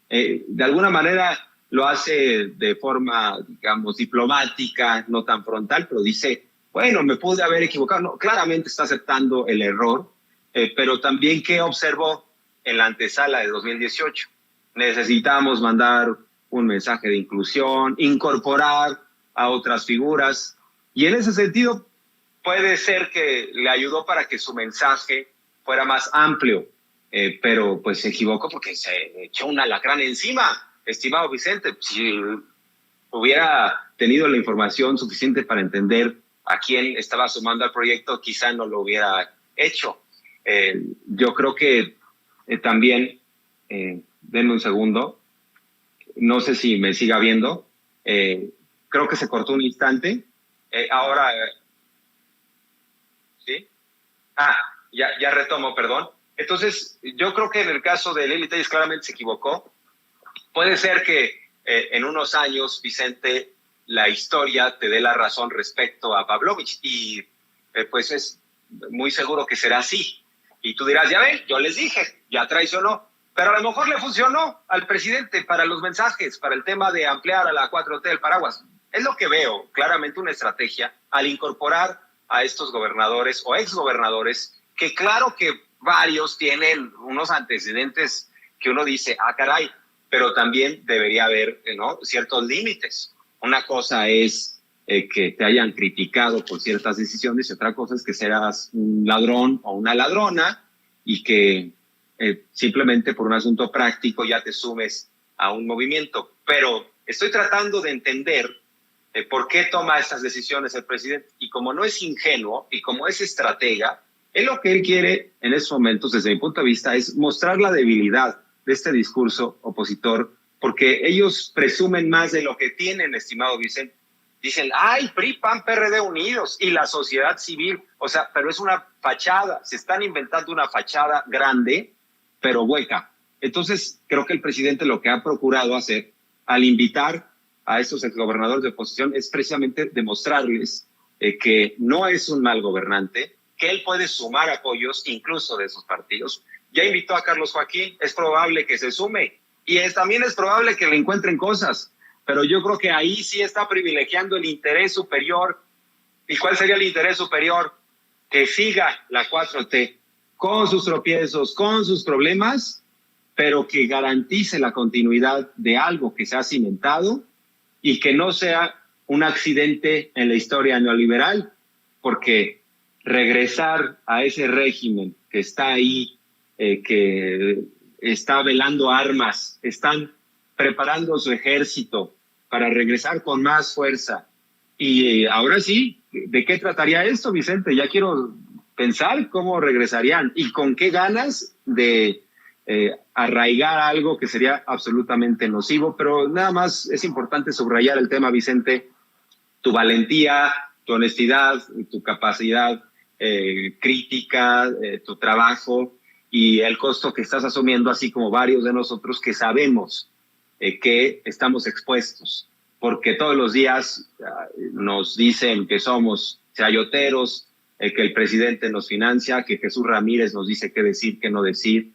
De alguna manera lo hace de forma, digamos, diplomática, no tan frontal, pero dice, bueno, me pude haber equivocado. No, claramente está aceptando el error, pero también, ¿qué observó en la antesala de 2018? Necesitamos mandar un mensaje de inclusión, incorporar a otras figuras, y en ese sentido puede ser que le ayudó para que su mensaje fuera más amplio, pero pues se equivocó porque se echó un alacrán encima, estimado Vicente. Si hubiera tenido la información suficiente para entender a quién estaba sumando al proyecto, quizá no lo hubiera hecho. Yo creo que también, denme un segundo, no sé si me siga viendo, creo que se cortó un instante, ahora, ¿sí? Ya retomo, perdón. Entonces, yo creo que en el caso de Lili Téllez claramente se equivocó. Puede ser que en unos años, Vicente, la historia te dé la razón respecto a Pavlovich, y pues es muy seguro que será así. Y tú dirás, ya ven, yo les dije, ya traicionó. Pero a lo mejor le funcionó al presidente para los mensajes, para el tema de ampliar a la 4T el paraguas. Es lo que veo, claramente una estrategia al incorporar a estos gobernadores o exgobernadores, que claro que varios tienen unos antecedentes que uno dice, caray, pero también debería haber, ¿no?, ciertos límites. Una cosa es que te hayan criticado por ciertas decisiones, y otra cosa es que seas un ladrón o una ladrona y que simplemente por un asunto práctico ya te sumes a un movimiento. Pero estoy tratando de entender por qué toma estas decisiones el presidente, y como no es ingenuo y como es estratega, lo que él quiere en estos momentos, desde mi punto de vista, es mostrar la debilidad de este discurso opositor, porque ellos presumen más de lo que tienen, estimado Vicente. Dicen, ¡ay, PRI, PAN, PRD unidos! Y la sociedad civil, o sea, pero es una fachada, se están inventando una fachada grande, pero hueca. Entonces, creo que el presidente lo que ha procurado hacer al invitar a estos exgobernadores de oposición es precisamente demostrarles que no es un mal gobernante, que él puede sumar apoyos incluso de esos partidos. Ya invitó a Carlos Joaquín, es probable que se sume, y también es probable que le encuentren cosas, pero yo creo que ahí sí está privilegiando el interés superior. ¿Y cuál sería el interés superior? Que siga la 4T con sus tropiezos, con sus problemas, pero que garantice la continuidad de algo que se ha cimentado y que no sea un accidente en la historia neoliberal, porque regresar a ese régimen que está ahí, que está velando armas, están preparando su ejército para regresar con más fuerza. Y ahora sí, ¿de qué trataría esto, Vicente? Ya quiero pensar cómo regresarían y con qué ganas de arraigar algo que sería absolutamente nocivo. Pero nada más es importante subrayar el tema, Vicente, tu valentía, tu honestidad, tu capacidad crítica, tu trabajo y el costo que estás asumiendo, así como varios de nosotros que sabemos que estamos expuestos, porque todos los días nos dicen que somos chayoteros, que el presidente nos financia, que Jesús Ramírez nos dice qué decir, qué no decir.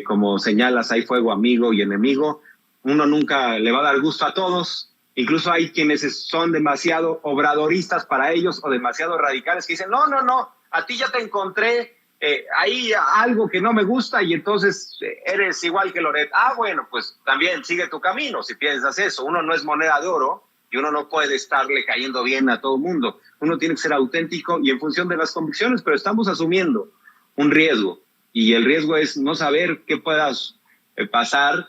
Como señalas, hay fuego amigo y enemigo. Uno nunca le va a dar gusto a todos. Incluso hay quienes son demasiado obradoristas para ellos o demasiado radicales que dicen, no, a ti ya te encontré ahí algo que no me gusta y entonces eres igual que Loret. Bueno, pues también sigue tu camino si piensas eso. Uno no es moneda de oro y uno no puede estarle cayendo bien a todo el mundo. Uno tiene que ser auténtico y en función de las convicciones, pero estamos asumiendo un riesgo y el riesgo es no saber qué pueda pasar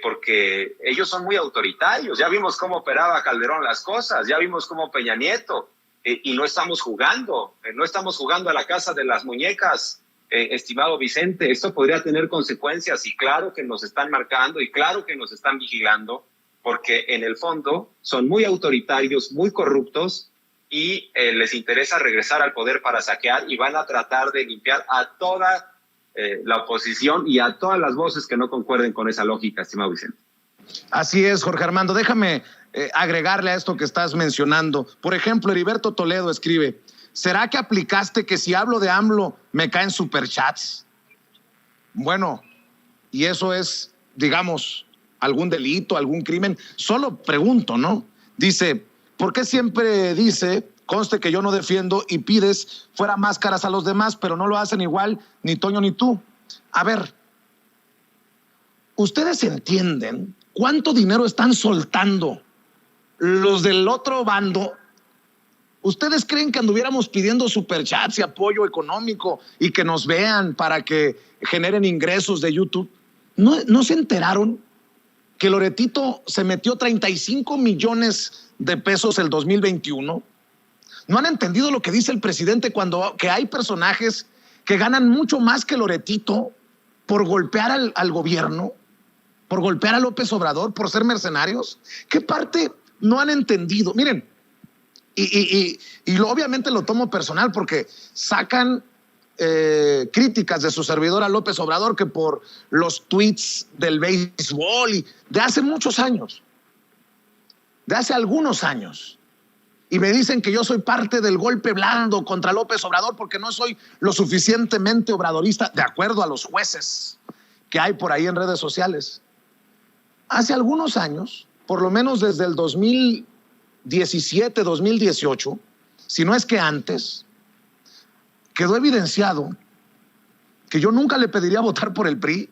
porque ellos son muy autoritarios. Ya vimos cómo operaba Calderón las cosas, ya vimos cómo Peña Nieto. Y no estamos jugando a la casa de las muñecas, estimado Vicente. Esto podría tener consecuencias y claro que nos están marcando y claro que nos están vigilando porque en el fondo son muy autoritarios, muy corruptos y les interesa regresar al poder para saquear y van a tratar de limpiar a toda la oposición y a todas las voces que no concuerden con esa lógica, estimado Vicente. Así es, Jorge Armando. Déjame agregarle a esto que estás mencionando. Por ejemplo, Heriberto Toledo escribe, ¿será que aplicaste que si hablo de AMLO me caen superchats? Bueno, y eso es, digamos, algún delito, algún crimen. Solo pregunto, ¿no? Dice, ¿por qué siempre dice, conste que yo no defiendo y pides fuera máscaras a los demás, pero no lo hacen igual ni Toño ni tú? A ver, ¿ustedes entienden cuánto dinero están soltando los del otro bando? ¿Ustedes creen que anduviéramos pidiendo superchats y apoyo económico y que nos vean para que generen ingresos de YouTube? ¿No se enteraron que Loretito se metió 35 millones de pesos el 2021? ¿No han entendido lo que dice el presidente cuando que hay personajes que ganan mucho más que Loretito por golpear al gobierno? ¿Por golpear a López Obrador? ¿Por ser mercenarios? ¿Qué parte no han entendido? Miren, obviamente lo tomo personal porque sacan críticas de su servidor a López Obrador que por los tweets del béisbol y de hace muchos años, de hace algunos años. Y me dicen que yo soy parte del golpe blando contra López Obrador porque no soy lo suficientemente obradorista, de acuerdo a los jueces que hay por ahí en redes sociales. Hace algunos años, por lo menos desde el 2017, 2018, si no es que antes, quedó evidenciado que yo nunca le pediría votar por el PRI,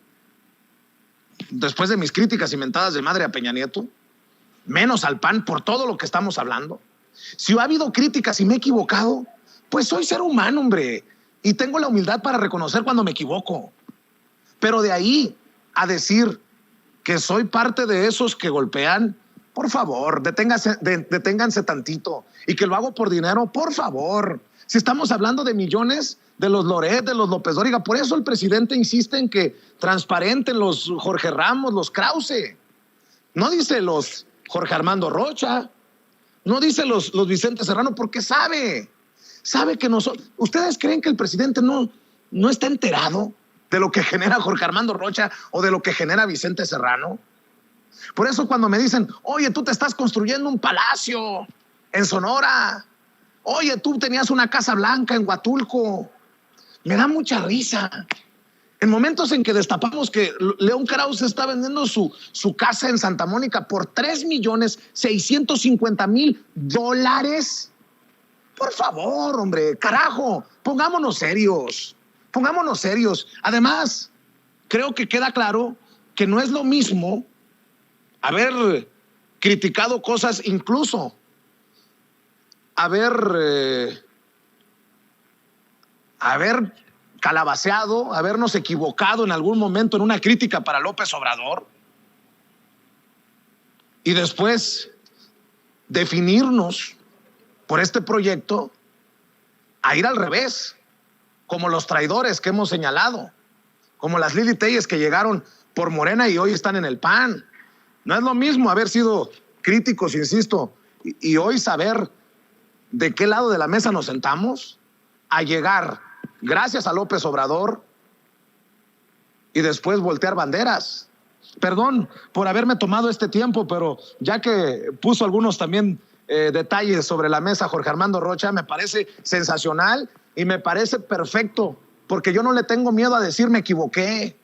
después de mis críticas y mentadas de madre a Peña Nieto, menos al PAN por todo lo que estamos hablando. Si ha habido críticas y me he equivocado, pues soy ser humano, hombre, y tengo la humildad para reconocer cuando me equivoco. Pero de ahí a decir que soy parte de esos que golpean, por favor, deténganse tantito. Y que lo hago por dinero, por favor. Si estamos hablando de millones de los Loret, de los López Dóriga, por eso el presidente insiste en que transparenten los Jorge Ramos, los Krause. No dice los Jorge Armando Rocha, no dice los Vicente Serrano, porque sabe que nosotros... ¿Ustedes creen que el presidente no está enterado de lo que genera Jorge Armando Rocha o de lo que genera Vicente Serrano? Por eso cuando me dicen, oye, tú te estás construyendo un palacio en Sonora, oye, tú tenías una Casa Blanca en Huatulco, me da mucha risa. En momentos en que destapamos que León Krause está vendiendo su casa en Santa Mónica por $3,650,000. Por favor, hombre, carajo, pongámonos serios. Además, creo que queda claro que no es lo mismo haber criticado cosas, incluso haber calabaceado, habernos equivocado en algún momento en una crítica para López Obrador y después definirnos por este proyecto a ir al revés, como los traidores que hemos señalado, como las Lili Telles que llegaron por Morena y hoy están en el PAN. No es lo mismo haber sido críticos, insisto, y hoy saber de qué lado de la mesa nos sentamos, a llegar gracias a López Obrador y después voltear banderas. Perdón por haberme tomado este tiempo, pero ya que puso algunos también detalles sobre la mesa Jorge Armando Rocha, me parece sensacional y me parece perfecto, porque yo no le tengo miedo a decir me equivoqué.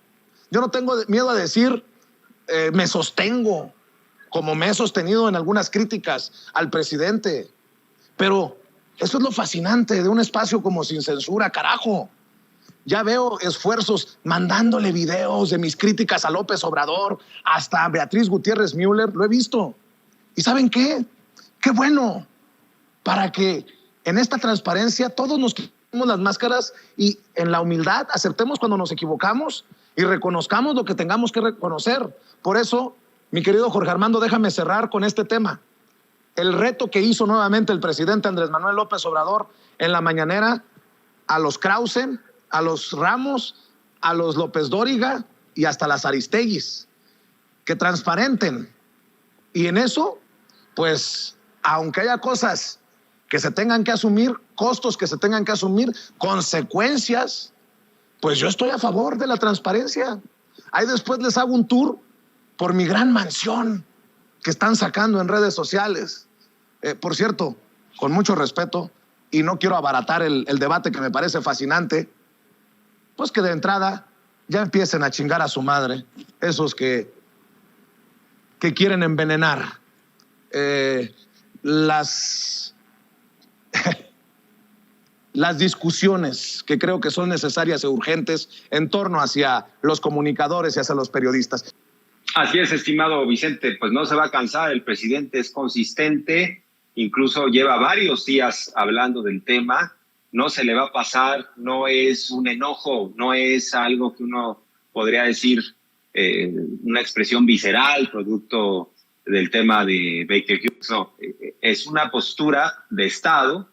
Yo no tengo miedo a decir me sostengo, como me he sostenido en algunas críticas al presidente. Pero Eso es lo fascinante de un espacio como Sin Censura, carajo. Ya veo esfuerzos mandándole videos de mis críticas a López Obrador, hasta a Beatriz Gutiérrez Müller, lo he visto. ¿Y saben qué? Qué bueno, para que en esta transparencia todos nos quitemos las máscaras y en la humildad aceptemos cuando nos equivocamos y reconozcamos lo que tengamos que reconocer. Por eso, mi querido Jorge Armando, déjame cerrar con este tema. El reto que hizo nuevamente el presidente Andrés Manuel López Obrador en la mañanera a los Krause, a los Ramos, a los López Dóriga y hasta las Aristegis, que transparenten. Y en eso, pues, aunque haya cosas que se tengan que asumir, costos que se tengan que asumir, consecuencias, pues yo estoy a favor de la transparencia. Ahí después les hago un tour por mi gran mansión que están sacando en redes sociales. Por cierto, con mucho respeto, y no quiero abaratar el debate que me parece fascinante, pues que de entrada ya empiecen a chingar a su madre esos que quieren envenenar las discusiones que creo que son necesarias e urgentes en torno hacia los comunicadores y hacia los periodistas. Así es, estimado Vicente, pues no se va a cansar, el presidente es consistente, incluso lleva varios días hablando del tema, no se le va a pasar, no es un enojo, no es algo que uno podría decir una expresión visceral, producto del tema de Baker Hughes, no, es una postura de Estado,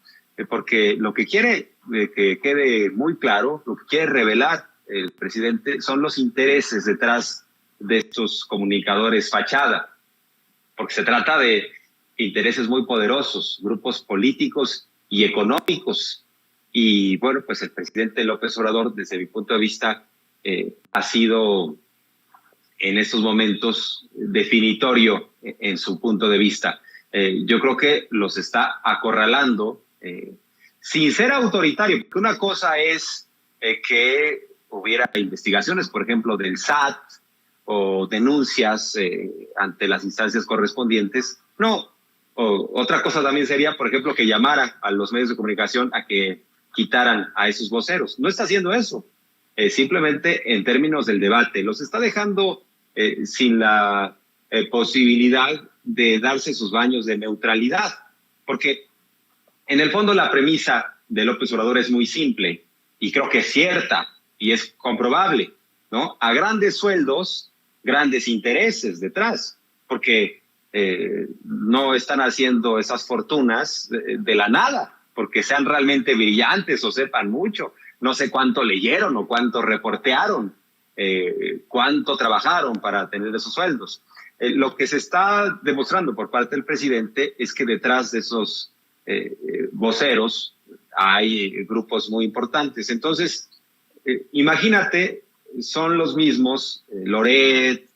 porque lo que quiere que quede muy claro, lo que quiere revelar el presidente son los intereses detrás de estos comunicadores fachada, porque se trata de intereses muy poderosos, grupos políticos y económicos. Y bueno, pues el presidente López Obrador, desde mi punto de vista, ha sido en estos momentos definitorio en su punto de vista. Yo creo que los está acorralando sin ser autoritario, porque una cosa es que hubiera investigaciones, por ejemplo, del SAT o denuncias ante las instancias correspondientes. No, otra cosa también sería, por ejemplo, que llamara a los medios de comunicación a que quitaran a esos voceros. No está haciendo eso, simplemente en términos del debate. Los está dejando sin la posibilidad de darse sus baños de neutralidad, porque en el fondo la premisa de López Obrador es muy simple y creo que es cierta y es comprobable, ¿no? A grandes sueldos, grandes intereses detrás, porque no están haciendo esas fortunas de la nada, porque sean realmente brillantes o sepan mucho. No sé cuánto leyeron o cuánto reportearon, cuánto trabajaron para tener esos sueldos. Lo que se está demostrando por parte del presidente es que detrás de esos voceros hay grupos muy importantes. Entonces, imagínate, son los mismos, Loret,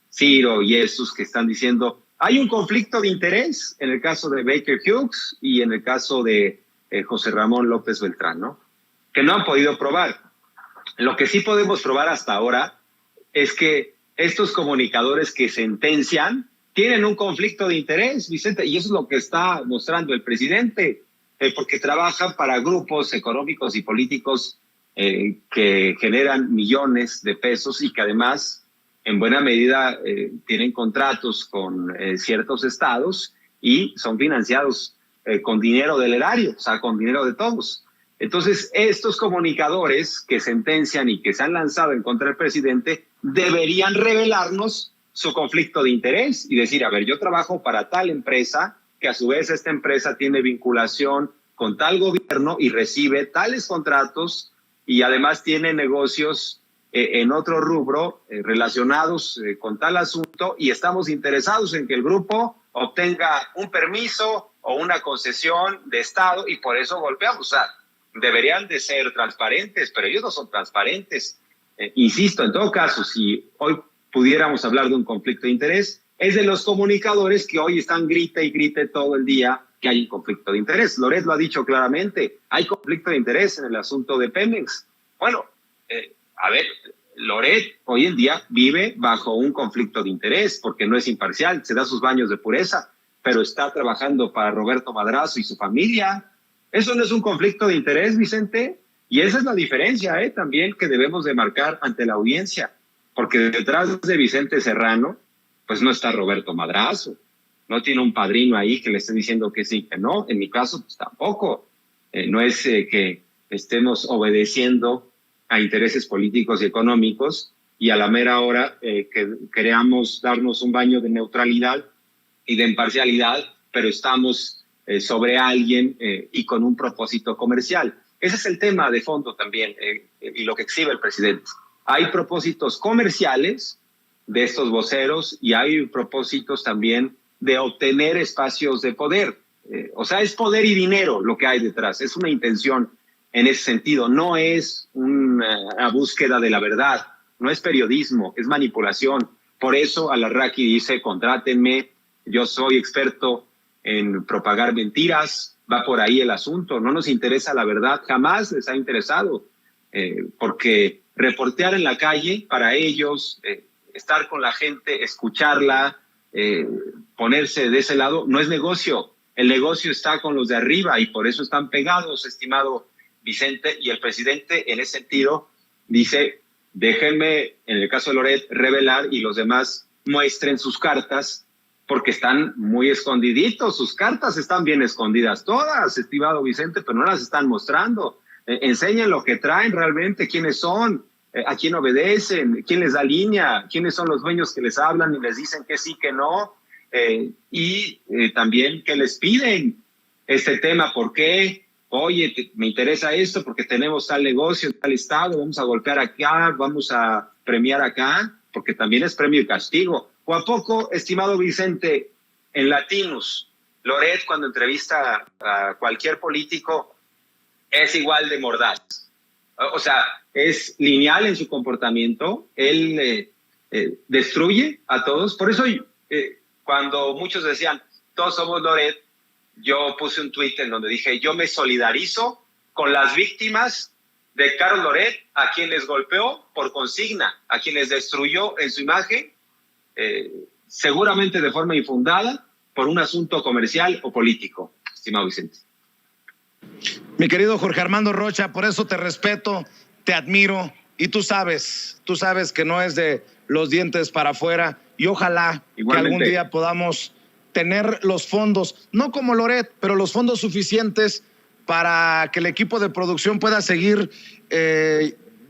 Ciro y esos que están diciendo hay un conflicto de interés en el caso de Baker Hughes y en el caso de José Ramón López Beltrán, ¿no? Que no han podido probar. Lo que sí podemos probar hasta ahora es que estos comunicadores que sentencian tienen un conflicto de interés, Vicente, y eso es lo que está mostrando el presidente, porque trabajan para grupos económicos y políticos que generan millones de pesos y que además en buena medida tienen contratos con ciertos estados y son financiados con dinero del erario, o sea, con dinero de todos. Entonces, estos comunicadores que sentencian y que se han lanzado en contra del presidente deberían revelarnos su conflicto de interés y decir, a ver, yo trabajo para tal empresa, que a su vez esta empresa tiene vinculación con tal gobierno y recibe tales contratos y además tiene negocios en otro rubro relacionados con tal asunto y estamos interesados en que el grupo obtenga un permiso o una concesión de Estado y por eso golpeamos. O sea, deberían de ser transparentes, pero ellos no son transparentes. Insisto, en todo caso, si hoy pudiéramos hablar de un conflicto de interés, es de los comunicadores que hoy están grite y grite todo el día que hay un conflicto de interés. Loret lo ha dicho claramente, hay conflicto de interés en el asunto de Pemex. Bueno, a ver, Loret hoy en día vive bajo un conflicto de interés porque no es imparcial, se da sus baños de pureza, pero está trabajando para Roberto Madrazo y su familia Eso no es un conflicto de interés, Vicente, y esa es la diferencia también que debemos de marcar ante la audiencia, porque detrás de Vicente Serrano, pues no está Roberto Madrazo, no tiene un padrino ahí que le esté diciendo que sí, que no. En mi caso, pues tampoco. No es que estemos obedeciendo a intereses políticos y económicos y a la mera hora que queramos darnos un baño de neutralidad y de imparcialidad, pero estamos sobre alguien y con un propósito comercial. Ese es el tema de fondo también y lo que exhibe el presidente. Hay propósitos comerciales de estos voceros y hay propósitos también de obtener espacios de poder. O sea, es poder y dinero lo que hay detrás. Es una intención en ese sentido. No es una búsqueda de la verdad. No es periodismo, es manipulación. Por eso Alarraqui dice, contrátenme, yo soy experto en propagar mentiras. Va por ahí el asunto. No nos interesa la verdad. Jamás les ha interesado. Porque reportear en la calle, para ellos, estar con la gente, escucharla, ponerse de ese lado, no es negocio. El negocio está con los de arriba y por eso están pegados, estimado Vicente. Y el presidente, en ese sentido, dice, déjenme, en el caso de Loret, revelar y los demás muestren sus cartas, porque están muy escondiditos. Sus cartas están bien escondidas todas, estimado Vicente, pero no las están mostrando. Enseñen lo que traen realmente, quiénes son, a quién obedecen, quién les da línea, quiénes son los dueños que les hablan y les dicen que sí, que no, y también que les piden este tema. ¿Por qué? Oye, me interesa esto porque tenemos tal negocio, tal estado, vamos a golpear acá, vamos a premiar acá, porque también es premio y castigo. ¿O a poco, estimado Vicente, en Latinos, Loret, cuando entrevista a cualquier político, es igual de mordaz? O sea, es lineal en su comportamiento, él destruye a todos. Por eso cuando muchos decían, todos somos Loret, yo puse un tuit en donde dije, yo me solidarizo con las víctimas de Carlos Loret, a quien les golpeó por consigna, a quien les destruyó en su imagen, seguramente de forma infundada, por un asunto comercial o político, estimado Vicente. Mi querido Jorge Armando Rocha, por eso te respeto, te admiro y tú sabes que no es de los dientes para afuera y ojalá que algún día podamos tener los fondos, no como Loret, pero los fondos suficientes para que el equipo de producción pueda seguir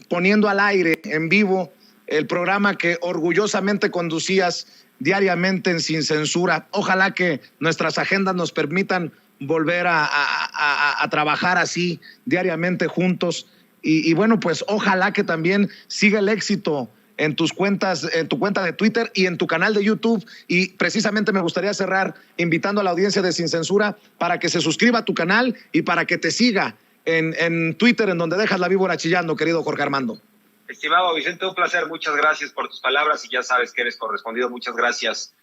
poniendo al aire en vivo el programa que orgullosamente conducías diariamente en Sin Censura. Ojalá que nuestras agendas nos permitan volver a trabajar así diariamente juntos y bueno, pues ojalá que también siga el éxito en tus cuentas, en tu cuenta de Twitter y en tu canal de YouTube. Y precisamente me gustaría cerrar invitando a la audiencia de Sin Censura para que se suscriba a tu canal y para que te siga en Twitter, en donde dejas la víbora chillando, querido Jorge Armando. Estimado Vicente, un placer, muchas gracias por tus palabras y ya sabes que eres correspondido, muchas gracias.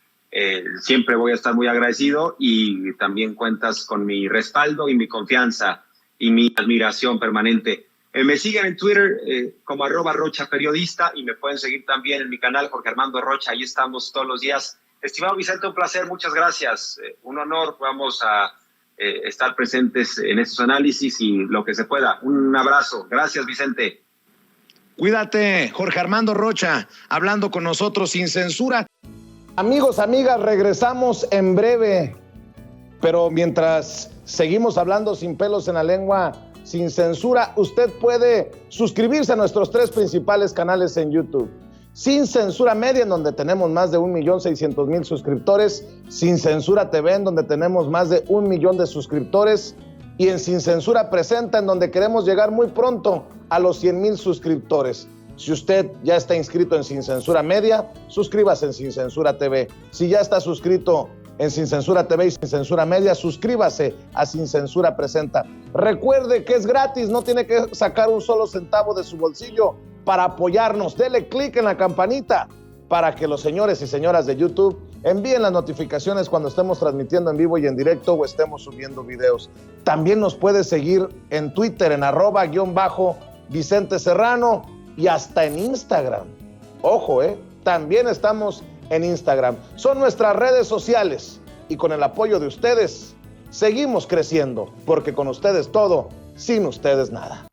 Siempre voy a estar muy agradecido y también cuentas con mi respaldo y mi confianza y mi admiración permanente. Me siguen en Twitter como @RochaPeriodista y me pueden seguir también en mi canal Jorge Armando Rocha, ahí estamos todos los días. Estimado Vicente, un placer, muchas gracias, un honor, vamos a estar presentes en estos análisis y lo que se pueda. Un abrazo, gracias Vicente. Cuídate, Jorge Armando Rocha, hablando con nosotros Sin Censura. Amigos, amigas, regresamos en breve, pero mientras seguimos hablando sin pelos en la lengua, Sin Censura, usted puede suscribirse a nuestros 3 principales canales en YouTube. Sin Censura Media, en donde tenemos más de 1.600.000 suscriptores, Sin Censura TV, en donde tenemos más de 1 millón de suscriptores, y en Sin Censura Presenta, en donde queremos llegar muy pronto a los 100,000 suscriptores. Si usted ya está inscrito en Sin Censura Media, suscríbase en Sin Censura TV. Si ya está suscrito en Sin Censura TV y Sin Censura Media, suscríbase a Sin Censura Presenta. Recuerde que es gratis, no tiene que sacar un solo centavo de su bolsillo para apoyarnos. Dele clic en la campanita para que los señores y señoras de YouTube envíen las notificaciones cuando estemos transmitiendo en vivo y en directo o estemos subiendo videos. También nos puede seguir en Twitter en @Vicente Serrano y hasta en Instagram. Ojo, también estamos en Instagram. Son nuestras redes sociales y con el apoyo de ustedes seguimos creciendo, porque con ustedes todo, sin ustedes nada.